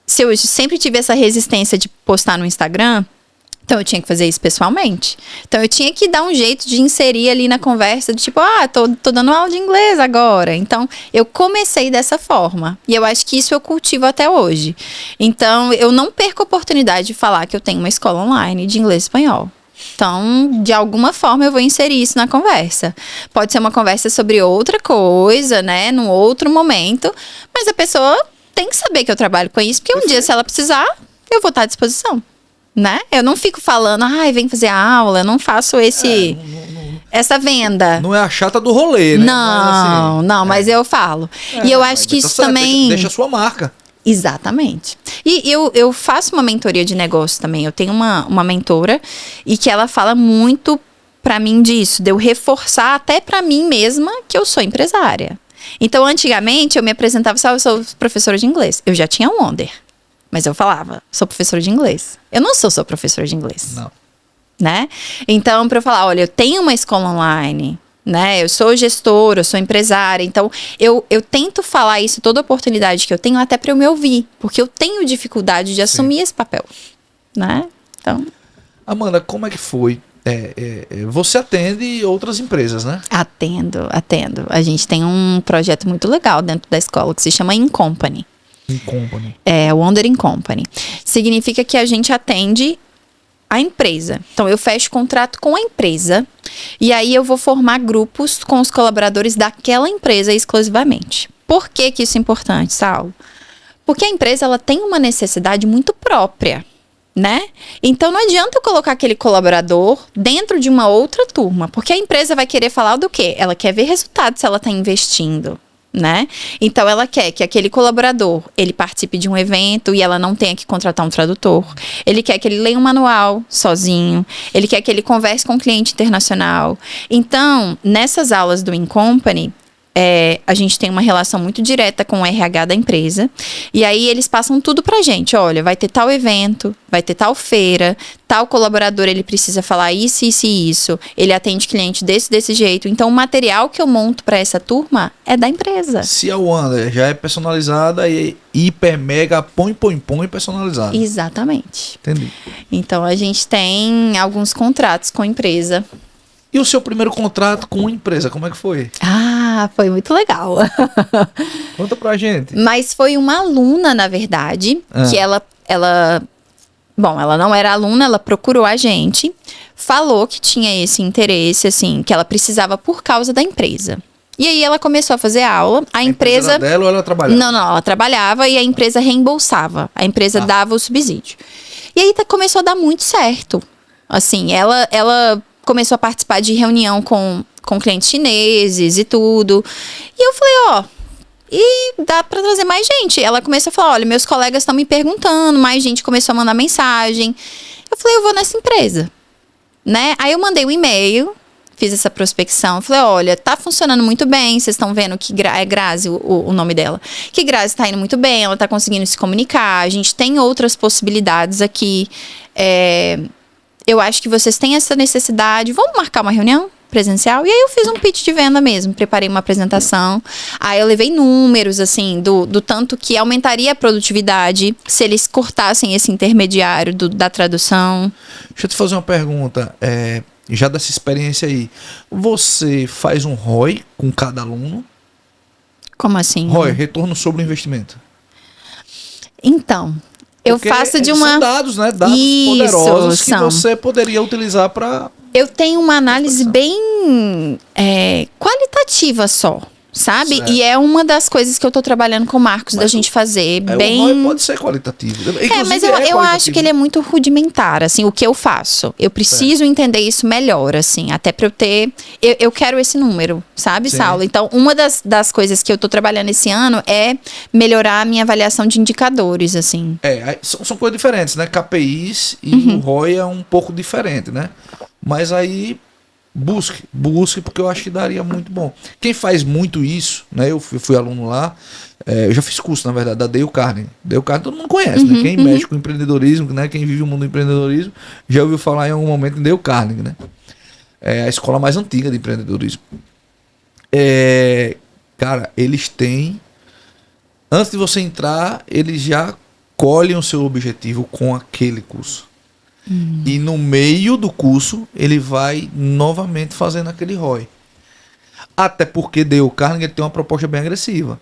se eu sempre tive essa resistência de postar no Instagram, então eu tinha que fazer isso pessoalmente. Então eu tinha que dar um jeito de inserir ali na conversa, do tipo, tô dando aula de inglês agora. Então eu comecei dessa forma. E eu acho que isso eu cultivo até hoje. Então eu não perco a oportunidade de falar que eu tenho uma escola online de inglês e espanhol. Então, de alguma forma, eu vou inserir isso na conversa. Pode ser uma conversa sobre outra coisa, né? Num outro momento. Mas a pessoa tem que saber que eu trabalho com isso, porque um dia, se ela precisar, eu vou estar à disposição. Né? Eu não fico falando, vem fazer aula, eu não faço essa venda. Não é a chata do rolê, né? Mas eu falo. E eu acho que isso também... Deixa a sua marca. Exatamente. E eu faço uma mentoria de negócio também. Eu tenho uma mentora e que ela fala muito pra mim disso, de eu reforçar até pra mim mesma que eu sou empresária. Então, antigamente, eu me apresentava, eu sou professora de inglês. Eu já tinha um Wonder. Mas eu falava, sou professora de inglês. Eu não sou só professora de inglês. Não. Né? Então, para eu falar, olha, eu tenho uma escola online, né? Eu sou gestora, eu sou empresária. Então, eu tento falar isso, toda oportunidade que eu tenho, até para eu me ouvir. Porque eu tenho dificuldade de assumir esse papel. Né? Então... Amanda, como é que foi? Você atende outras empresas, né? Atendo. A gente tem um projeto muito legal dentro da escola que se chama InCompany. InCompany. Wonder InCompany. Significa que a gente atende a empresa. Então, eu fecho contrato com a empresa e aí eu vou formar grupos com os colaboradores daquela empresa exclusivamente. Por que isso é importante, Saulo? Porque a empresa ela tem uma necessidade muito própria, né? Então, não adianta eu colocar aquele colaborador dentro de uma outra turma, porque a empresa vai querer falar do quê? Ela quer ver resultado se ela está investindo. Né? Então ela quer que aquele colaborador ele participe de um evento e ela não tenha que contratar um tradutor. Ele quer que ele leia um manual sozinho. Ele quer que ele converse com um cliente internacional. Então, nessas aulas do InCompany, a gente tem uma relação muito direta com o RH da empresa. E aí eles passam tudo pra gente. Olha, vai ter tal evento, vai ter tal feira, tal colaborador ele precisa falar isso, isso e isso. Ele atende cliente desse jeito. Então o material que eu monto pra essa turma é da empresa. Se a Wonder já é personalizada e hiper, mega, põe personalizada. Exatamente. Entendi. Então a gente tem alguns contratos com a empresa. E o seu primeiro contrato com uma empresa, como é que foi? Foi muito legal. Conta pra gente. Mas foi uma aluna, na verdade, que ela não era aluna, ela procurou a gente, falou que tinha esse interesse, assim, que ela precisava por causa da empresa. E aí ela começou a fazer aula. A empresa era dela ou ela trabalhava? Não, ela trabalhava e a empresa reembolsava. A empresa dava o subsídio. E aí começou a dar muito certo. Assim, ela começou a participar de reunião com clientes chineses e tudo. E eu falei, ó, e dá pra trazer mais gente. Ela começou a falar, olha, meus colegas estão me perguntando, mais gente começou a mandar mensagem. Eu falei, eu vou nessa empresa, né? Aí eu mandei um e-mail, fiz essa prospecção, falei, olha, tá funcionando muito bem, vocês estão vendo que é Grazi o nome dela, que Grazi tá indo muito bem, ela tá conseguindo se comunicar, a gente tem outras possibilidades aqui, eu acho que vocês têm essa necessidade, vamos marcar uma reunião presencial? E aí eu fiz um pitch de venda mesmo, preparei uma apresentação, aí eu levei números, assim, do tanto que aumentaria a produtividade se eles cortassem esse intermediário da tradução. Deixa eu te fazer uma pergunta, já dessa experiência aí, você faz um ROI com cada aluno? Como assim? ROI, retorno sobre o investimento. então... Eu Porque faço de são uma... dados, né? Dados poderosos que você poderia utilizar para... Eu tenho uma análise bem qualitativa só, sabe? Certo. E é uma das coisas que eu tô trabalhando com o Marcos, da gente fazer bem... O ROI pode ser qualitativo. Mas eu acho que ele é muito rudimentar, assim, o que eu faço. Eu preciso entender isso melhor, assim, até pra eu ter... Eu quero esse número, sabe, Sim. Saulo? Então, uma das coisas que eu tô trabalhando esse ano é melhorar a minha avaliação de indicadores, assim. São coisas diferentes, né? KPIs e o ROI é um pouco diferente, né? Mas aí... Busque, porque eu acho que daria muito bom. Quem faz muito isso, né? Eu fui aluno lá, eu já fiz curso, na verdade, da Dale Carnegie. Dale Carnegie todo mundo conhece, né? Quem mexe com empreendedorismo, né? Quem vive o mundo do empreendedorismo, já ouviu falar em algum momento em Dale Carnegie, né? É a escola mais antiga de empreendedorismo. Cara, eles têm... Antes de você entrar, eles já colhem o seu objetivo com aquele curso. E no meio do curso, ele vai novamente fazendo aquele ROI. Até porque Dale Carnegie tem uma proposta bem agressiva.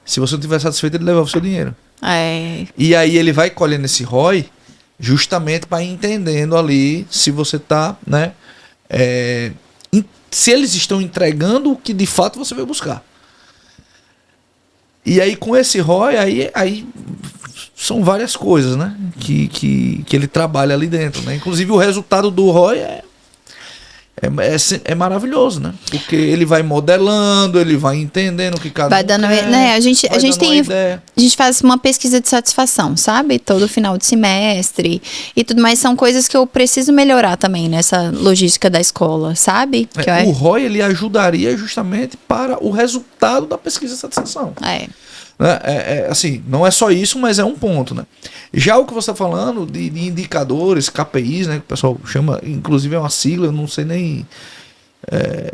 Se você não estiver satisfeito, ele leva o seu dinheiro. E aí ele vai colhendo esse ROI justamente para ir entendendo ali se você está, né? Se eles estão entregando o que de fato você veio buscar. E aí com esse ROI, aí são várias coisas, né? Que ele trabalha ali dentro, né? Inclusive o resultado do ROI é maravilhoso, né? Porque ele vai modelando, ele vai entendendo o que cada vai dando, quer, né? A gente faz uma pesquisa de satisfação, sabe? Todo final de semestre e tudo mais. São coisas que eu preciso melhorar também nessa logística da escola, sabe? O ROI, ele ajudaria justamente para o resultado da pesquisa de satisfação. Assim, não é só isso, mas é um ponto, né? Já o que você está falando de indicadores, KPIs, né? Que o pessoal chama, inclusive é uma sigla, eu não sei nem...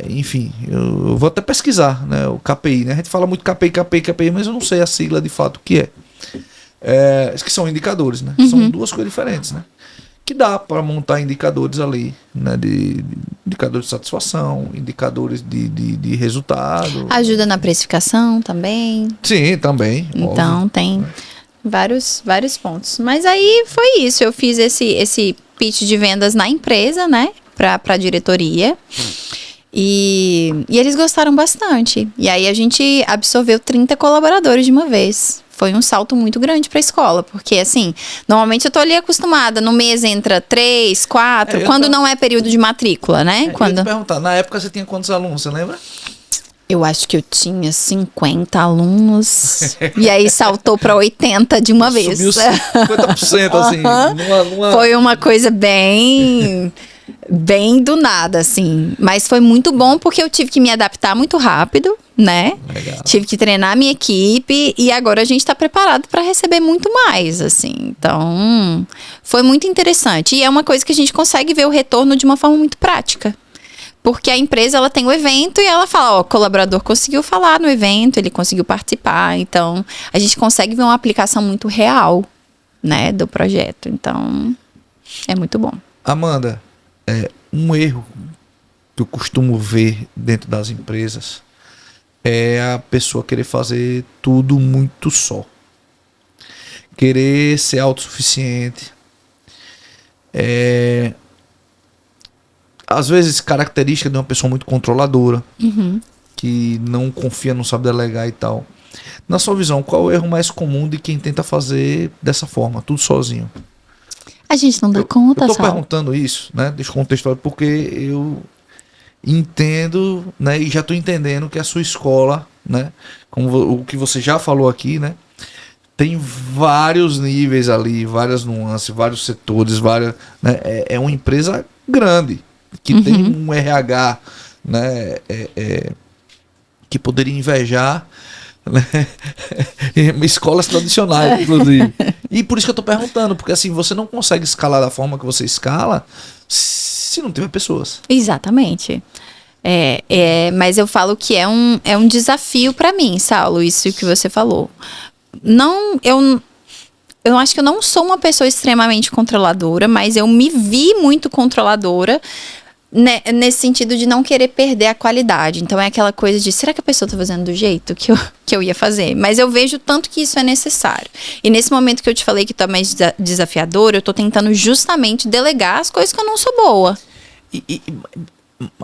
enfim, eu vou até pesquisar, né? O KPI, né? A gente fala muito KPI, mas eu não sei a sigla de fato o que é. Que são indicadores, né? São duas coisas diferentes, né? Que dá para montar indicadores ali, né? De indicadores de satisfação, indicadores de resultado. Ajuda na precificação também. Sim, também. Então, óbvio. tem vários pontos. Mas aí foi isso. Eu fiz esse pitch de vendas na empresa, né? Pra diretoria. E eles gostaram bastante. E aí a gente absorveu 30 colaboradores de uma vez. Foi um salto muito grande para a escola, porque assim, normalmente eu tô ali acostumada, no mês entra 3, 4, quando não é período de matrícula, né? Eu ia te perguntar, na época você tinha quantos alunos, você lembra? Eu acho que eu tinha 50 alunos, e aí saltou para 80 de uma vez. Subiu 50%, assim. Foi uma coisa bem do nada, assim. Mas foi muito bom porque eu tive que me adaptar muito rápido, né? Legal. Tive que treinar a minha equipe e agora a gente está preparado para receber muito mais, assim. Então, foi muito interessante. E é uma coisa que a gente consegue ver o retorno de uma forma muito prática. Porque a empresa, ela tem o evento e ela fala, o colaborador conseguiu falar no evento, ele conseguiu participar. Então, a gente consegue ver uma aplicação muito real, né, do projeto. Então, é muito bom. Amanda, um erro que eu costumo ver dentro das empresas é a pessoa querer fazer tudo muito só. Querer ser autossuficiente. Às vezes, característica de uma pessoa muito controladora. Que que não confia, não sabe delegar e tal. Na sua visão, qual é o erro mais comum de quem tenta fazer dessa forma, tudo sozinho? A gente não dá conta, Eu tô Saulo. perguntando isso, né? Deixa eu contextualizar, porque eu entendo, né? E já tô entendendo que a sua escola, né? Como o que você já falou aqui, né? Tem vários níveis ali, várias nuances, vários setores, várias, né? É uma empresa grande, que tem um RH, né? Que poderia invejar, né? Escolas tradicionais, inclusive. E por isso que eu tô perguntando, porque assim, você não consegue escalar da forma que você escala se não tiver pessoas. Exatamente. Mas eu falo que é um desafio para mim, Saulo, isso que você falou. Não, eu acho que eu não sou uma pessoa extremamente controladora, mas eu me vi muito controladora, né, nesse sentido de não querer perder a qualidade. Então é aquela coisa de, será que a pessoa tá fazendo do jeito que eu ia fazer? Mas eu vejo tanto que isso é necessário. E nesse momento que eu te falei que tá mais desafiador, eu tô tentando justamente delegar as coisas que eu não sou boa. E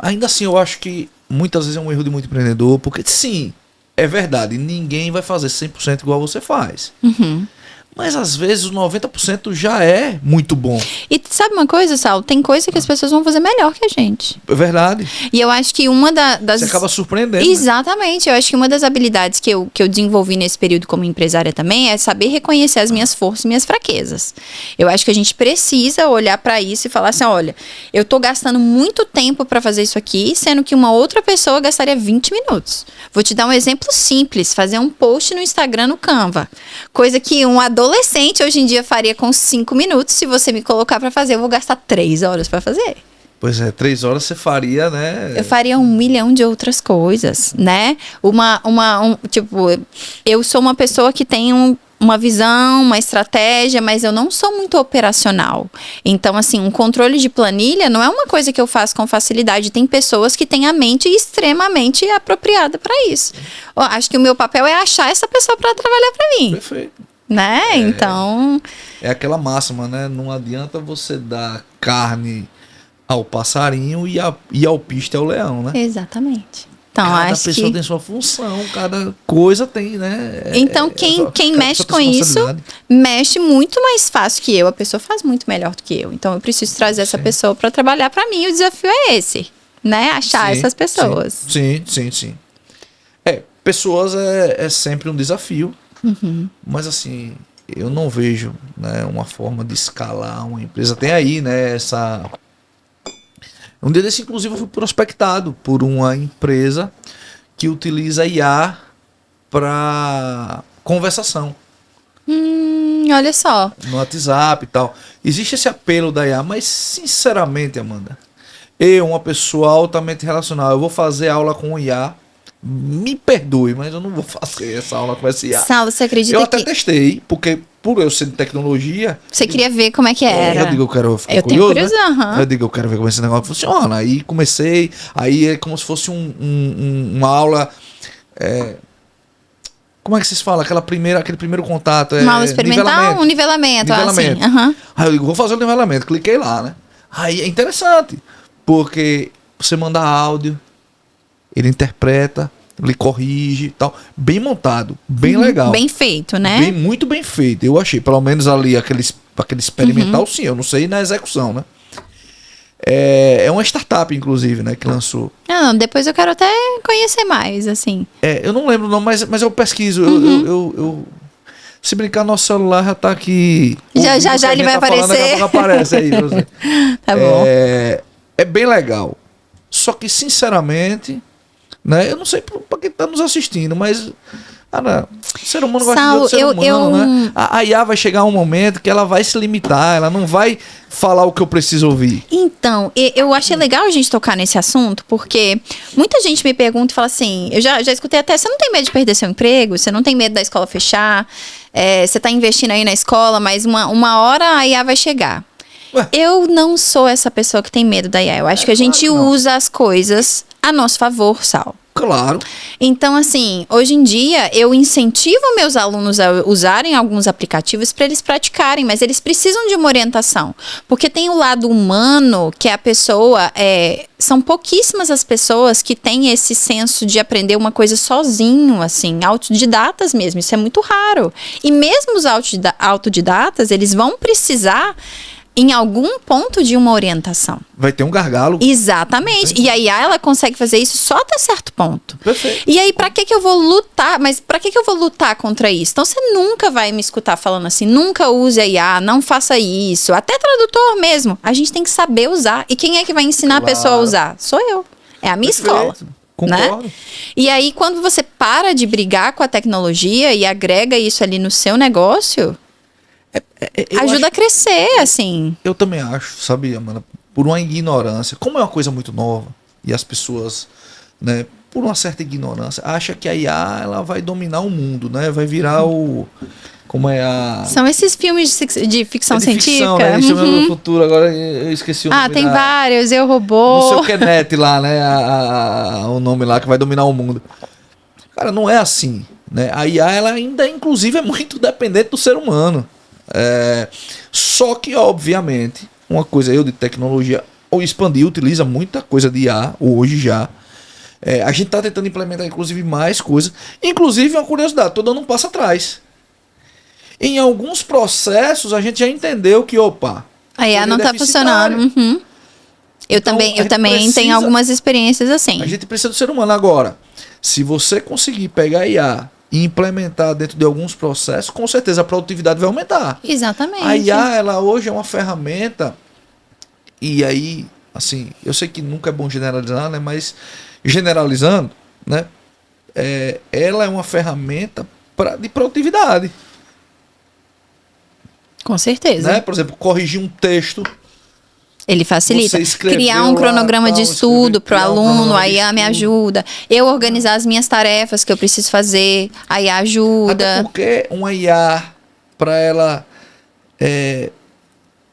ainda assim, eu acho que muitas vezes é um erro de muito empreendedor, porque sim, é verdade, ninguém vai fazer 100% igual você faz. Mas às vezes os 90% já é muito bom. E sabe uma coisa, Saulo? Tem coisa que as pessoas vão fazer melhor que a gente. É verdade. E eu acho que uma das... Você acaba surpreendendo. Exatamente. Eu acho que uma das habilidades que eu desenvolvi nesse período como empresária também é saber reconhecer as minhas forças e minhas fraquezas. Eu acho que a gente precisa olhar pra isso e falar assim, olha, eu tô gastando muito tempo pra fazer isso aqui, sendo que uma outra pessoa gastaria 20 minutos. Vou te dar um exemplo simples, fazer um post no Instagram no Canva. Coisa que um adolescente hoje em dia faria com 5 minutos. Se você me colocar pra fazer, eu vou gastar 3 horas pra fazer. Pois é, 3 horas você faria, né? Eu faria 1 milhão de outras coisas, né? Tipo, eu sou uma pessoa que tem uma visão, uma estratégia, mas eu não sou muito operacional. Então, assim, um controle de planilha não é uma coisa que eu faço com facilidade. Tem pessoas que têm a mente extremamente apropriada para isso. Eu acho que o meu papel é achar essa pessoa para trabalhar para mim. Perfeito. Né? Então... É aquela máxima, né? Não adianta você dar carne ao passarinho e alpiste ao leão, né? Exatamente. Então, cada acho pessoa que... tem sua função, cada coisa tem, né? Então, quem mexe com isso, mexe muito mais fácil que eu. A pessoa faz muito melhor do que eu. Então, eu preciso trazer essa pessoa para trabalhar para mim. O desafio é esse, né? Achar essas pessoas. Sim. Pessoas é sempre um desafio. Mas, assim, eu não vejo, né, uma forma de escalar uma empresa. Tem aí, né, essa... Um dia desse, inclusive, eu fui prospectado por uma empresa que utiliza IA para conversação. Olha só. No WhatsApp e tal. Existe esse apelo da IA, mas, sinceramente, Amanda, eu, uma pessoa altamente relacional, eu vou fazer aula com o IA. Me perdoe, mas eu não vou fazer essa aula com essa IA. Saulo, você acredita eu até que... testei, porque por eu ser de tecnologia... Você queria ver como é que era. Eu digo, eu quero ficar eu curioso, tenho curiosidade, né? Eu digo, eu quero ver como esse negócio funciona. Aí comecei, aí é como se fosse uma aula... como é que vocês falam? Aquele primeiro contato. Uma aula experimental? Um nivelamento. Assim. Aí eu digo, vou fazer o nivelamento. Cliquei lá, né? Aí é interessante, porque você manda áudio, ele interpreta, ele corrige e tal. Bem montado, bem legal. Bem feito, né? Muito bem feito. Eu achei, pelo menos ali, aquele experimental, sim. Eu não sei na execução, né? É uma startup, inclusive, né? Que lançou. Não, depois eu quero até conhecer mais, assim. Eu não lembro não, mas eu pesquiso. Eu se brincar, nosso celular já tá aqui. Já ele vai aparecer. Daqui a pouco aparece aí. Tá bom. É bem legal. Só que, sinceramente... Né? Eu não sei para quem está nos assistindo, mas o ser humano gosta de outro ser humano, né? A IA vai chegar um momento que ela vai se limitar, ela não vai falar o que eu preciso ouvir. Então, eu achei legal a gente tocar nesse assunto, porque muita gente me pergunta e fala assim, eu já escutei até, você não tem medo de perder seu emprego? Você não tem medo da escola fechar? Você está investindo aí na escola, mas uma hora a IA vai chegar. Ué? Eu não sou essa pessoa que tem medo da IA. Eu acho que a gente usa as coisas a nosso favor, Sal. Claro. Então, assim, hoje em dia eu incentivo meus alunos a usarem alguns aplicativos para eles praticarem, mas eles precisam de uma orientação. Porque tem o lado humano, que a pessoa são pouquíssimas as pessoas que têm esse senso de aprender uma coisa sozinho, assim, autodidatas mesmo. Isso é muito raro. E mesmo os autodidatas, eles vão precisar em algum ponto de uma orientação. Vai ter um gargalo. Exatamente. E a IA, ela consegue fazer isso só até certo ponto. Perfeito. E aí, pra que eu vou lutar? Mas pra que eu vou lutar contra isso? Então, você nunca vai me escutar falando assim, nunca use a IA, não faça isso. Até tradutor mesmo. A gente tem que saber usar. E quem é que vai ensinar a pessoa a usar? Sou eu. É a minha escola. Concordo. Né? E aí, quando você para de brigar com a tecnologia e agrega isso ali no seu negócio... ajuda a crescer, assim. Eu também acho, sabe, Amanda, por uma ignorância, como é uma coisa muito nova, e as pessoas, né, por uma certa ignorância, acham que a IA, ela vai dominar o mundo, né, vai virar o... Como é a... São esses filmes de ficção científica. Ficção, né? Isso é o futuro, agora eu esqueci o nome. Tem vários, Eu, Robô. Não sei o que é NET lá, né, o nome lá que vai dominar o mundo. Cara, não é assim, né, a IA, ela ainda, inclusive, é muito dependente do ser humano. Só que, obviamente, uma coisa eu de tecnologia, ou expandir, utiliza muita coisa de IA hoje já. A gente está tentando implementar, inclusive, mais coisas. Inclusive, uma curiosidade, estou dando um passo atrás. Em alguns processos, a gente já entendeu que, opa, a IA não está funcionando. Uhum. Então, eu também tenho algumas experiências assim. A gente precisa do ser humano. Agora, se você conseguir pegar a IA e implementar dentro de alguns processos, com certeza a produtividade vai aumentar. Exatamente. A IA, ela hoje é uma ferramenta, e aí, assim, eu sei que nunca é bom generalizar, né, mas generalizando, né, ela é uma ferramenta de produtividade. Com certeza. Né? Por exemplo, corrigir um texto. Ele facilita. Criar um cronograma de estudo para o aluno, a IA me ajuda. Eu organizar as minhas tarefas que eu preciso fazer, a IA ajuda. Até porque uma IA, para ela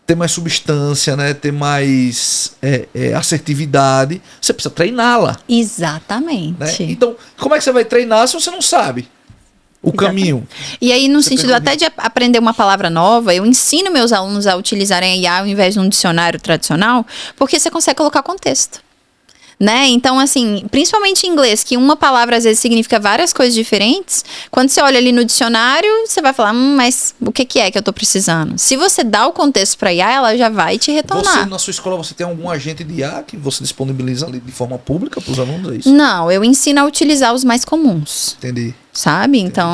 ter mais substância, né? Ter mais assertividade, você precisa treiná-la. Exatamente. Né? Então, como é que você vai treinar se você não sabe o caminho? E aí, no sentido até de aprender uma palavra nova, eu ensino meus alunos a utilizarem a IA ao invés de um dicionário tradicional, porque você consegue colocar contexto. Né? Então, assim, principalmente em inglês, que uma palavra às vezes significa várias coisas diferentes, quando você olha ali no dicionário, você vai falar, mas o que é que eu tô precisando? Se você dá o contexto para IA, ela já vai te retornar. Você, na sua escola, você tem algum agente de IA que você disponibiliza ali de forma pública para os alunos? É isso? Não, eu ensino a utilizar os mais comuns. Entendi. Sabe? Então,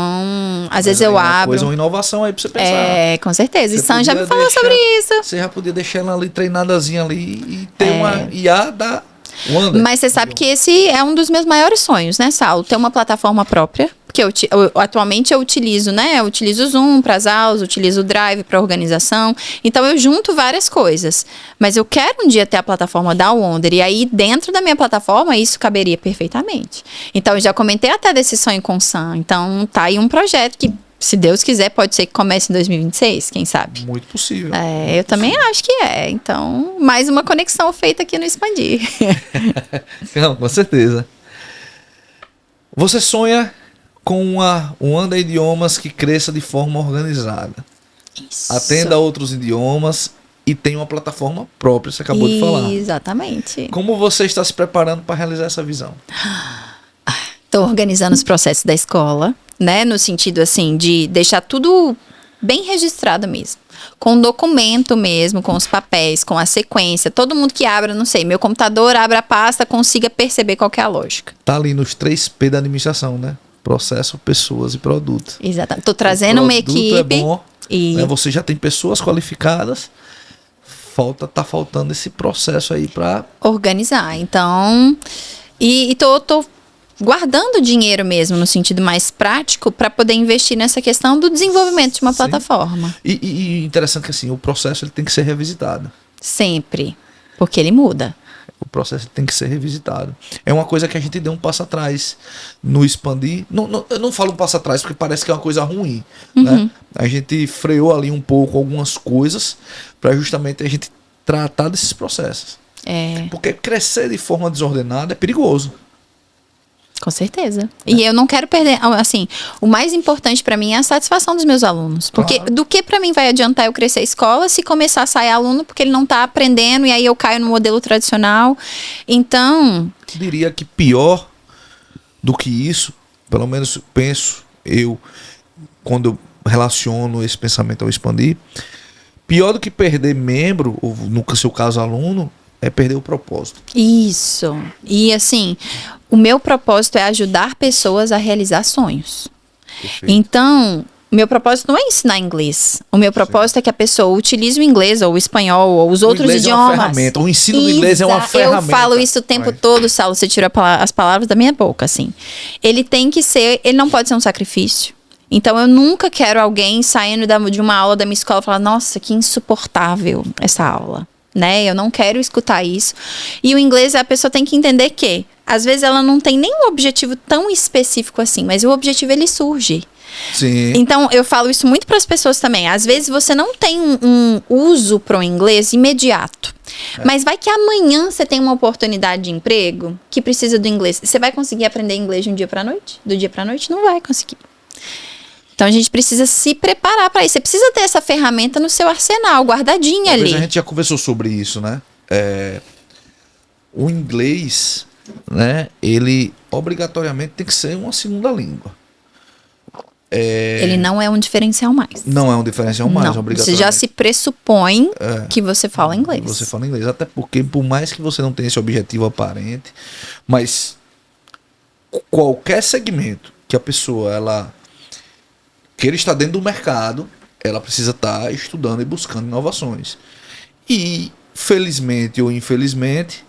às vezes eu abro. Coisa, uma inovação aí pra você pensar. Com certeza. E Sam já me falou sobre isso. Você já podia deixar ela ali treinadazinha ali e ter uma IA da Wonder. Mas você sabe que esse é um dos meus maiores sonhos, né, Saulo? Ter uma plataforma própria. Que atualmente eu utilizo, né? Eu utilizo o Zoom para as aulas, utilizo o Drive para organização. Então eu junto várias coisas. Mas eu quero um dia ter a plataforma da Wonder. E aí, dentro da minha plataforma, isso caberia perfeitamente. Então eu já comentei até desse sonho com o Sam. Então tá aí um projeto que, se Deus quiser, pode ser que comece em 2026, quem sabe? Muito possível. Eu também acho que é. Então, mais uma conexão feita aqui no Expandir. Não, com certeza. Você sonha com uma Wonder Idiomas que cresça de forma organizada. Isso. Atenda a outros idiomas e tem uma plataforma própria, você acabou de falar. Exatamente. Como você está se preparando para realizar essa visão? Estou organizando os processos da escola, né? No sentido, assim, de deixar tudo bem registrado mesmo. Com documento mesmo, com os papéis, com a sequência. Todo mundo que abra, não sei, meu computador abra a pasta, consiga perceber qual que é a lógica. Tá ali nos 3P da administração, né? Processo, pessoas e produto. Exatamente. Estou trazendo uma equipe. É bom, né? Você já tem pessoas qualificadas. Tá faltando esse processo aí para organizar. Então, e tô guardando dinheiro mesmo, no sentido mais prático, para poder investir nessa questão do desenvolvimento de uma plataforma. E interessante que assim, o processo ele tem que ser revisitado. Sempre. Porque ele muda. O processo tem que ser revisitado. É uma coisa que a gente deu um passo atrás no Expandir. Eu não falo um passo atrás porque parece que é uma coisa ruim. Né? A gente freou ali um pouco algumas coisas para justamente a gente tratar desses processos. Porque crescer de forma desordenada é perigoso. Com certeza. E eu não quero perder, assim, o mais importante pra mim é a satisfação dos meus alunos. Porque do que pra mim vai adiantar eu crescer a escola se começar a sair aluno porque ele não tá aprendendo e aí eu caio no modelo tradicional. Então... Eu diria que pior do que isso, pelo menos penso eu, quando eu relaciono esse pensamento ao expandir, pior do que perder membro, ou no seu caso aluno, é perder o propósito. Isso. E assim, o meu propósito é ajudar pessoas a realizar sonhos. Perfeito. Então, o meu propósito não é ensinar inglês. O meu propósito é que a pessoa utilize o inglês ou o espanhol ou os outros idiomas. É uma ferramenta. O ensino do inglês é uma ferramenta. Eu falo isso o tempo todo, Saulo. Você tira as palavras da minha boca, assim. Ele não pode ser um sacrifício. Então, eu nunca quero alguém saindo de uma aula da minha escola e falar, nossa, que insuportável essa aula. Né? Eu não quero escutar isso. E o inglês, a pessoa tem que entender que, às vezes, ela não tem nenhum objetivo tão específico assim, mas o objetivo, ele surge. Sim. Então, eu falo isso muito para as pessoas também. Às vezes, você não tem um uso para o inglês imediato. Mas vai que amanhã você tem uma oportunidade de emprego que precisa do inglês. Você vai conseguir aprender inglês de um dia para noite? Do dia para noite? Não vai conseguir. Então, a gente precisa se preparar para isso. Você precisa ter essa ferramenta no seu arsenal, guardadinha ali. A gente já conversou sobre isso, né? O inglês, né? Ele obrigatoriamente tem que ser uma segunda língua. Ele não é um diferencial mais. Não é um diferencial mais, não, obrigatoriamente. Você já se pressupõe que você fala inglês. Você fala inglês. Até porque, por mais que você não tenha esse objetivo aparente, mas qualquer segmento que a pessoa, queira estar dentro do mercado, ela precisa estar estudando e buscando inovações. E, felizmente ou infelizmente,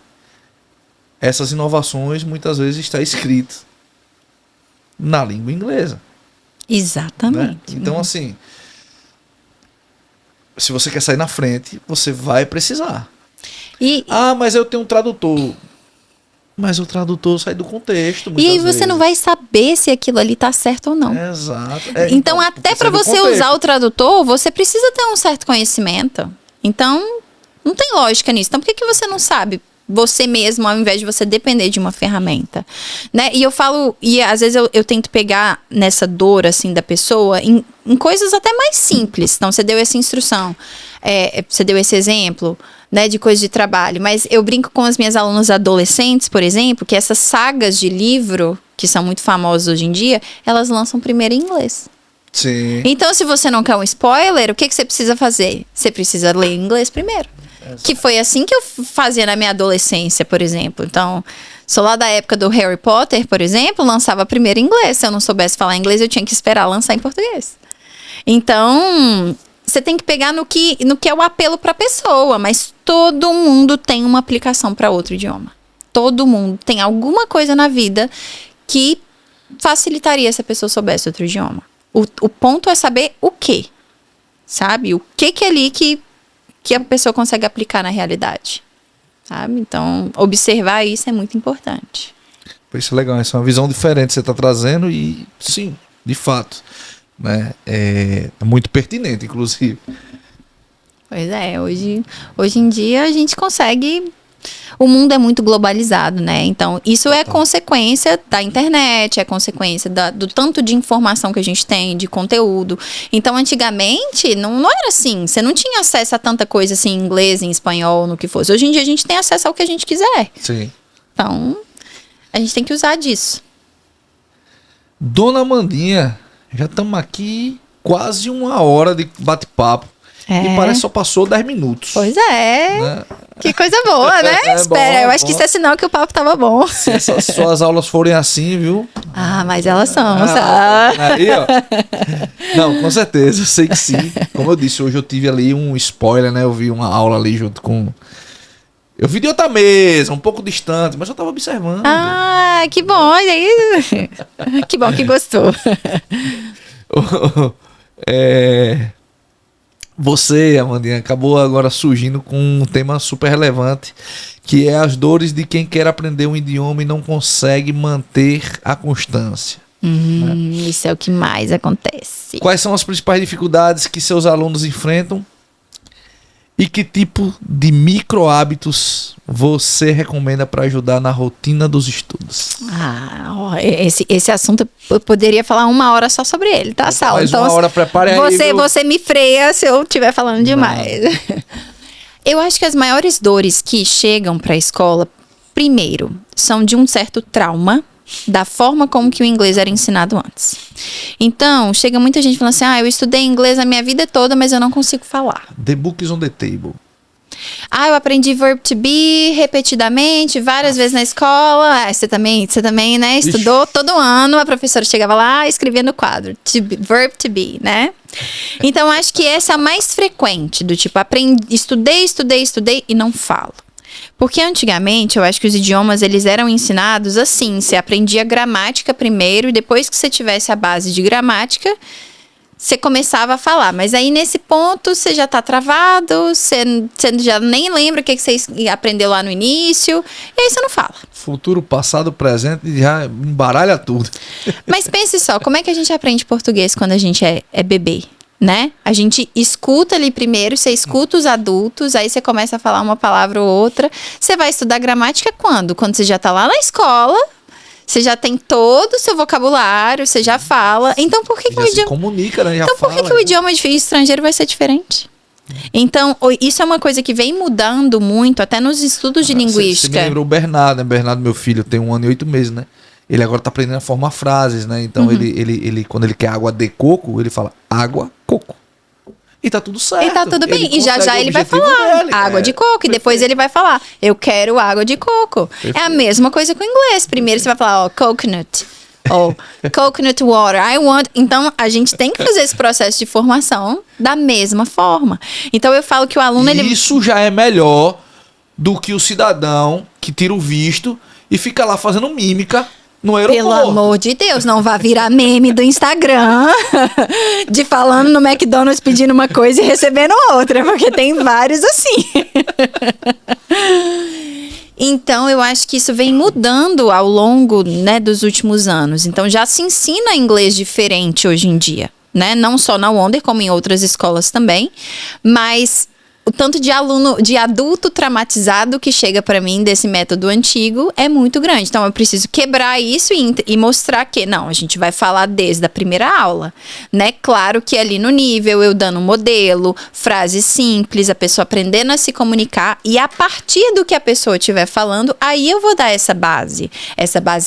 essas inovações muitas vezes estão escritas na língua inglesa. Exatamente. Né? Então, assim, se você quer sair na frente, você vai precisar. Mas eu tenho um tradutor. Mas o tradutor sai do contexto. E aí você não vai saber se aquilo ali tá certo ou não. Exato. Então, até para você usar o tradutor, você precisa ter um certo conhecimento. Então, não tem lógica nisso. Então, por que você não sabe você mesmo, ao invés de você depender de uma ferramenta? Né? E eu falo, e às vezes eu tento pegar nessa dor, assim, da pessoa em coisas até mais simples. Então, você deu essa instrução, você deu esse exemplo, né, de coisa de trabalho, mas eu brinco com as minhas alunas adolescentes, por exemplo, que essas sagas de livro, que são muito famosas hoje em dia, elas lançam primeiro em inglês. Sim. Então, se você não quer um spoiler, o que você precisa fazer? Você precisa ler em inglês primeiro. Exato. Que foi assim que eu fazia na minha adolescência, por exemplo. Então, sou lá da época do Harry Potter, por exemplo, lançava primeiro em inglês. Se eu não soubesse falar inglês, eu tinha que esperar lançar em português. Então, você tem que pegar no que é o apelo para a pessoa, mas todo mundo tem uma aplicação para outro idioma. Todo mundo tem alguma coisa na vida que facilitaria se a pessoa soubesse outro idioma. O ponto é saber o quê, sabe? O que é ali que a pessoa consegue aplicar na realidade, sabe? Então, observar isso é muito importante. Isso é legal, essa é uma visão diferente que você está trazendo e, sim, de fato, né? É muito pertinente, inclusive. Pois é, hoje em dia a gente consegue... O mundo é muito globalizado, né? Então, isso é consequência da internet, é consequência do tanto de informação que a gente tem, de conteúdo. Então, antigamente, não era assim. Você não tinha acesso a tanta coisa assim, em inglês, em espanhol, no que fosse. Hoje em dia, a gente tem acesso ao que a gente quiser. Sim. Então, a gente tem que usar disso. Dona Amandinha, já estamos aqui quase 1 hora de bate-papo. E parece que só passou 10 minutos. Pois é. Né? Que coisa boa, né? Espera, eu acho que isso é sinal que o papo tava bom. Se essas suas aulas forem assim, viu? Mas elas são, Aí, ó. Não, com certeza, eu sei que sim. Como eu disse, hoje eu tive ali um spoiler, né? Eu vi uma aula ali junto com... Eu vi de outra mesa, um pouco distante, mas eu tava observando. Que bom. Aí... Que bom que gostou. Você, Amandinha, acabou agora surgindo com um tema super relevante, que é as dores de quem quer aprender um idioma e não consegue manter a constância. Né? Isso é o que mais acontece. Quais são as principais dificuldades que seus alunos enfrentam E que tipo de micro hábitos você recomenda para ajudar na rotina dos estudos? Esse assunto eu poderia falar 1 hora só sobre ele, tá, Saulo? Mais uma hora, prepare aí. Você me freia se eu estiver falando demais. Eu acho que as maiores dores que chegam para a escola, primeiro, são de um certo trauma da forma como que o inglês era ensinado antes. Então, chega muita gente falando assim, eu estudei inglês a minha vida toda, mas eu não consigo falar. The book is on the table. Eu aprendi verb to be repetidamente, várias vezes na escola. Você também, né? Estudou todo ano, a professora chegava lá e escrevia no quadro, verb to be, né? Então, acho que essa é a mais frequente, do tipo, estudei e não falo. Porque antigamente, eu acho que os idiomas, eles eram ensinados assim, você aprendia gramática primeiro e depois que você tivesse a base de gramática, você começava a falar. Mas aí, nesse ponto, você já tá travado, você já nem lembra o que você aprendeu lá no início, e aí você não fala. Futuro, passado, presente, já embaralha tudo. Mas pense só, como é que a gente aprende português quando a gente é bebê? Né? A gente escuta ali primeiro, você escuta os adultos, aí você começa a falar uma palavra ou outra. Você vai estudar gramática quando? Quando você já tá lá na escola, você já tem todo o seu vocabulário, você já fala. Então por que o idioma... comunica, né? Já então por que o idioma estrangeiro vai ser diferente? Então, isso é uma coisa que vem mudando muito, até nos estudos de linguística. Você me lembrou o Bernardo, né? Bernardo, meu filho, tem 1 ano e 8 meses, né? Ele agora tá aprendendo a formar frases, né? Então, ele quando ele quer água de coco, ele fala água, coco. E tá tudo certo. E tá tudo bem. E já ele vai falar água de coco. Perfeito. E depois ele vai falar, eu quero água de coco. Perfeito. É a mesma coisa com o inglês. Primeiro você vai falar, coconut. Ou coconut water, I want. Então, a gente tem que fazer esse processo de formação da mesma forma. Então, eu falo que o aluno... Isso já é melhor do que o cidadão que tira o visto e fica lá fazendo mímica no aeroporto. Pelo amor de Deus, não vá virar meme do Instagram de falando no McDonald's pedindo uma coisa e recebendo outra, porque tem vários assim. Então, eu acho que isso vem mudando ao longo, né, dos últimos anos. Então, já se ensina inglês diferente hoje em dia, né? Não só na Wonder, como em outras escolas também. Mas o tanto de adulto traumatizado que chega para mim desse método antigo é muito grande. Então, eu preciso quebrar isso e mostrar que, não, a gente vai falar desde a primeira aula, né? Claro que ali no nível, eu dando um modelo, frases simples, a pessoa aprendendo a se comunicar, e a partir do que a pessoa estiver falando, aí eu vou dar essa base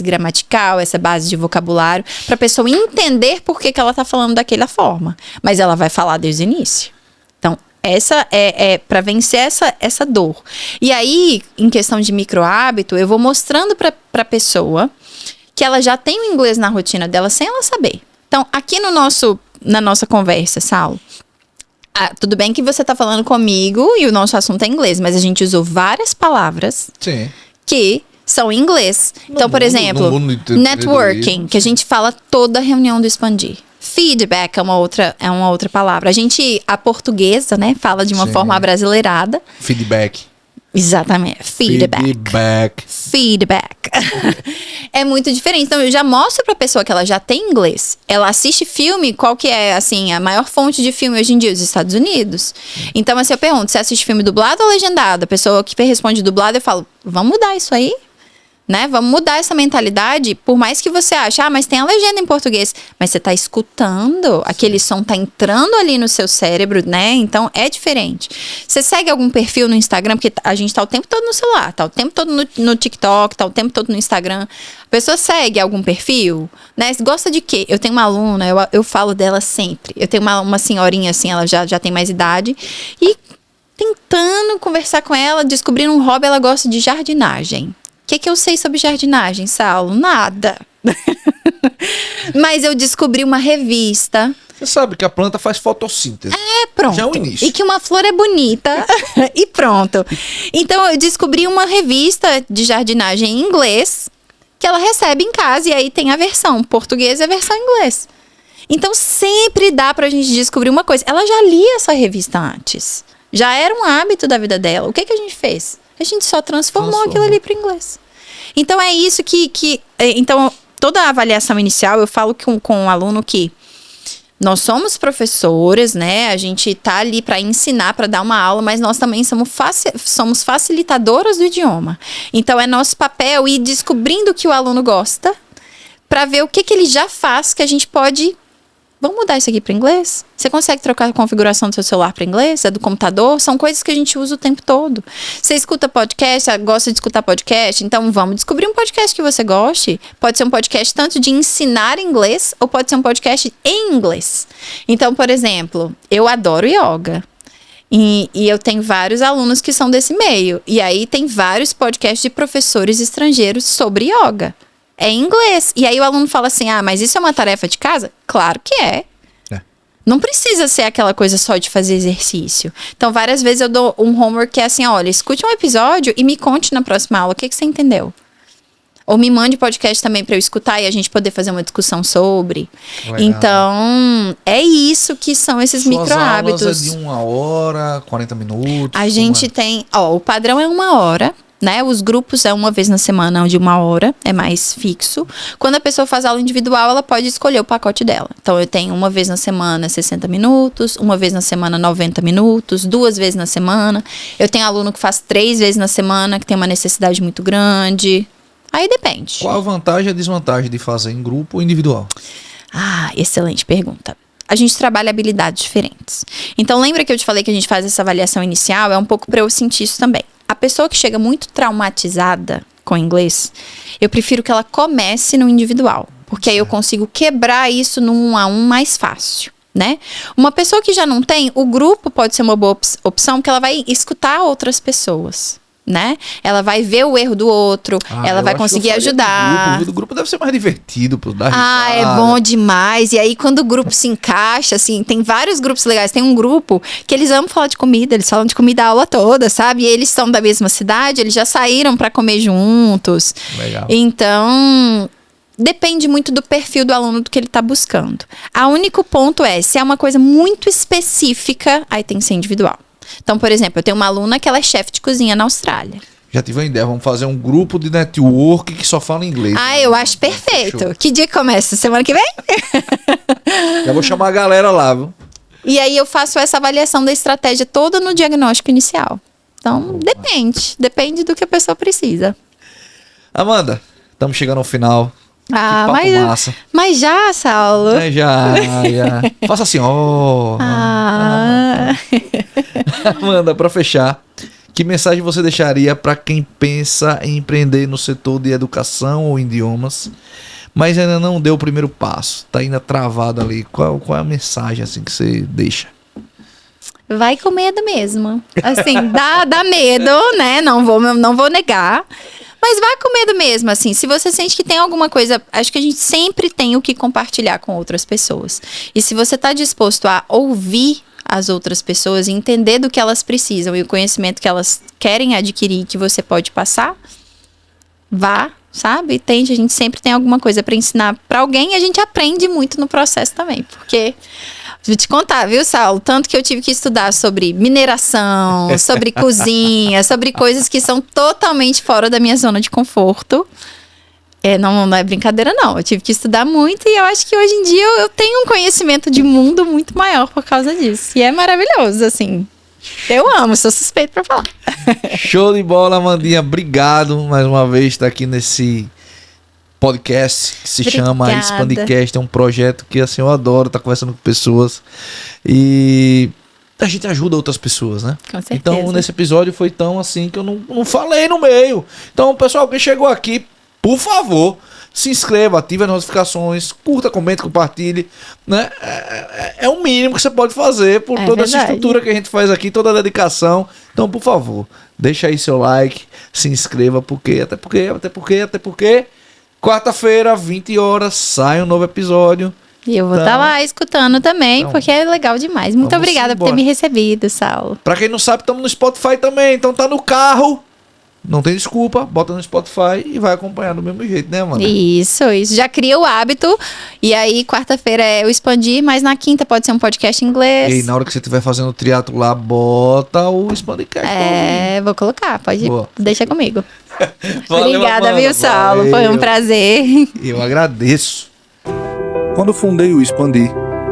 gramatical, essa base de vocabulário, para a pessoa entender por que ela tá falando daquela forma. Mas ela vai falar desde o início. Então, essa é para vencer essa dor. E aí, em questão de micro hábito, eu vou mostrando para a pessoa que ela já tem o inglês na rotina dela sem ela saber. Então, aqui na nossa conversa, Saulo, tudo bem que você tá falando comigo e o nosso assunto é inglês, mas a gente usou várias palavras que são em inglês. Então, por exemplo, networking, que a gente fala toda reunião do Expandir. Feedback é uma outra palavra. A portuguesa, né, fala de uma forma abrasileirada. Feedback. Exatamente. Feedback. É muito diferente. Então, eu já mostro pra pessoa que ela já tem inglês. Ela assiste filme, qual que é, assim, a maior fonte de filme hoje em dia? Os Estados Unidos. Então, assim, eu pergunto, você assiste filme dublado ou legendado? A pessoa que responde dublado, eu falo, vamos mudar isso aí? Né? Vamos mudar essa mentalidade, por mais que você ache, mas tem a legenda em português, mas você tá escutando, aquele som tá entrando ali no seu cérebro, né? Então é diferente. Você segue algum perfil no Instagram, porque a gente tá o tempo todo no celular, tá o tempo todo no TikTok, tá o tempo todo no Instagram. A pessoa segue algum perfil, né? Gosta de quê? Eu tenho uma aluna, eu falo dela sempre. Eu tenho uma senhorinha assim, ela já tem mais idade, e tentando conversar com ela, descobrindo um hobby, ela gosta de jardinagem. O que eu sei sobre jardinagem, Saulo? Nada. Mas eu descobri uma revista. Você sabe que a planta faz fotossíntese. Pronto. Já é o início. E que uma flor é bonita. E pronto. Então, eu descobri uma revista de jardinagem em inglês que ela recebe em casa. E aí tem a versão portuguesa e a versão inglês. Então, sempre dá pra gente descobrir uma coisa. Ela já lia essa revista antes. Já era um hábito da vida dela. O que a gente fez? A gente só transformou aquilo ali para o inglês. Então, é isso então, toda a avaliação inicial, eu falo com o aluno que Nós somos professores, né? A gente tá ali para ensinar, para dar uma aula, mas nós também somos facilitadoras do idioma. Então, é nosso papel ir descobrindo o que o aluno gosta, para ver o que ele já faz, que a gente pode... Vamos mudar isso aqui para inglês? Você consegue trocar a configuração do seu celular para inglês? É do computador? São coisas que a gente usa o tempo todo. Você escuta podcast, gosta de escutar podcast? Então vamos descobrir um podcast que você goste. Pode ser um podcast tanto de ensinar inglês, ou pode ser um podcast em inglês. Então, por exemplo, eu adoro yoga. E eu tenho vários alunos que são desse meio. E aí tem vários podcasts de professores estrangeiros sobre yoga. É em inglês. E aí o aluno fala assim, mas isso é uma tarefa de casa? Claro que é. Não precisa ser aquela coisa só de fazer exercício. Então, várias vezes eu dou um homework que é assim, olha, escute um episódio e me conte na próxima aula o que você entendeu. Ou me mande podcast também para eu escutar e a gente poder fazer uma discussão sobre. Legal. Então, é isso que são esses micro hábitos. Aulas é de 1 hora, 40 minutos? A gente tem, o padrão é 1 hora. Né? Os grupos é 1 vez na semana, de 1 hora, é mais fixo. Quando a pessoa faz aula individual, ela pode escolher o pacote dela. Então, eu tenho 1 vez na semana 60 minutos, 1 vez na semana 90 minutos, 2 vezes na semana. Eu tenho aluno que faz 3 vezes na semana, que tem uma necessidade muito grande. Aí depende. Qual a vantagem e a desvantagem de fazer em grupo ou individual? Excelente pergunta. A gente trabalha habilidades diferentes. Então, lembra que eu te falei que a gente faz essa avaliação inicial? É um pouco para eu sentir isso também. A pessoa que chega muito traumatizada com o inglês, eu prefiro que ela comece no individual. Porque aí eu consigo quebrar isso no 1 a 1 mais fácil, né? Uma pessoa que já não tem, o grupo pode ser uma boa opção, porque ela vai escutar outras pessoas, né? Ela vai ver o erro do outro, ela vai conseguir ajudar. O grupo deve ser mais divertido, pô, dar risada. É bom demais. E aí, quando o grupo se encaixa, assim, tem vários grupos legais. Tem um grupo que eles amam falar de comida, eles falam de comida a aula toda, sabe? E eles são da mesma cidade, eles já saíram pra comer juntos. Legal. Então, depende muito do perfil do aluno, do que ele tá buscando. O único ponto é, se é uma coisa muito específica, aí tem que ser individual. Então, por exemplo, eu tenho uma aluna que ela é chefe de cozinha na Austrália. Já tive uma ideia, vamos fazer um grupo de network que só fala inglês. Eu acho perfeito. Show. Que dia começa? Semana que vem? Já vou chamar a galera lá, viu? E aí eu faço essa avaliação da estratégia toda no diagnóstico inicial. Então, depende do que a pessoa precisa. Amanda, estamos chegando ao final. Massa. Mas já, Saulo? Já. Faça assim, Amanda, para fechar, que mensagem você deixaria para quem pensa em empreender no setor de educação ou idiomas, mas ainda não deu o primeiro passo, tá ainda travado ali? Qual é a mensagem assim que você deixa? Vai com medo mesmo. Assim, dá medo, né? Não vou negar. Mas vai com medo mesmo, assim. Se você sente que tem alguma coisa... Acho que a gente sempre tem o que compartilhar com outras pessoas. E se você está disposto a ouvir as outras pessoas e entender do que elas precisam e o conhecimento que elas querem adquirir que você pode passar, vá, sabe? A gente sempre tem alguma coisa para ensinar para alguém e a gente aprende muito no processo também. Porque... Vou te contar, viu, Saulo? Tanto que eu tive que estudar sobre mineração, sobre cozinha, sobre coisas que são totalmente fora da minha zona de conforto. Não é brincadeira, não. Eu tive que estudar muito e eu acho que hoje em dia eu tenho um conhecimento de mundo muito maior por causa disso. E é maravilhoso, assim. Eu amo, sou suspeito pra falar. Show de bola, Amandinha. Obrigado mais uma vez por estar aqui nesse podcast que se chama Expandicast. É um projeto que assim, eu adoro estar conversando com pessoas e a gente ajuda outras pessoas, né? Com certeza. Então nesse episódio foi tão assim que eu não falei no meio. Então pessoal, quem chegou aqui, por favor, se inscreva, ative as notificações, curta, comente, compartilhe, né? É o mínimo que você pode fazer por toda essa estrutura que a gente faz aqui, toda a dedicação. Então, por favor, deixa aí seu like, se inscreva, até porque quarta-feira, 20 horas, sai um novo episódio. E eu vou estar lá escutando também, porque é legal demais. Muito obrigada por ter me recebido, Saulo. Pra quem não sabe, estamos no Spotify também, então tá no carro. Não tem desculpa, bota no Spotify e vai acompanhar do mesmo jeito, né, Amanda? Isso. Já cria o hábito. E aí, quarta-feira é eu expandir, mas na quinta pode ser um podcast em inglês. E aí, na hora que você estiver fazendo o triatlo lá, bota o Expandicast. Vou colocar. Deixa comigo. Valeu, obrigada, Amanda, viu, Saulo? Foi um prazer. Eu agradeço. Quando fundei o Expandi,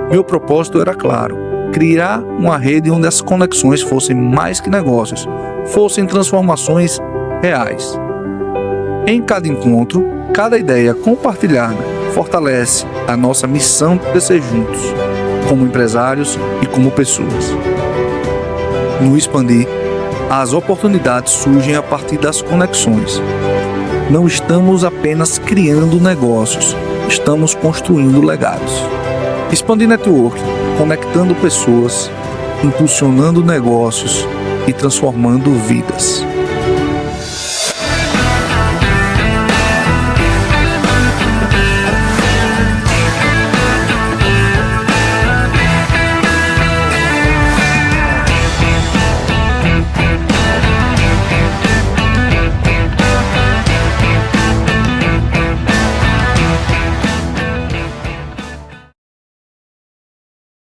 Meu propósito era claro: criar uma rede onde as conexões fossem mais que negócios, fossem transformações reais. Em cada encontro, cada ideia compartilhada fortalece a nossa missão de crescer juntos, como empresários e como pessoas. No Expandir, as oportunidades surgem a partir das conexões. Não estamos apenas criando negócios, estamos construindo legados. Expandir Network, conectando pessoas, impulsionando negócios e transformando vidas.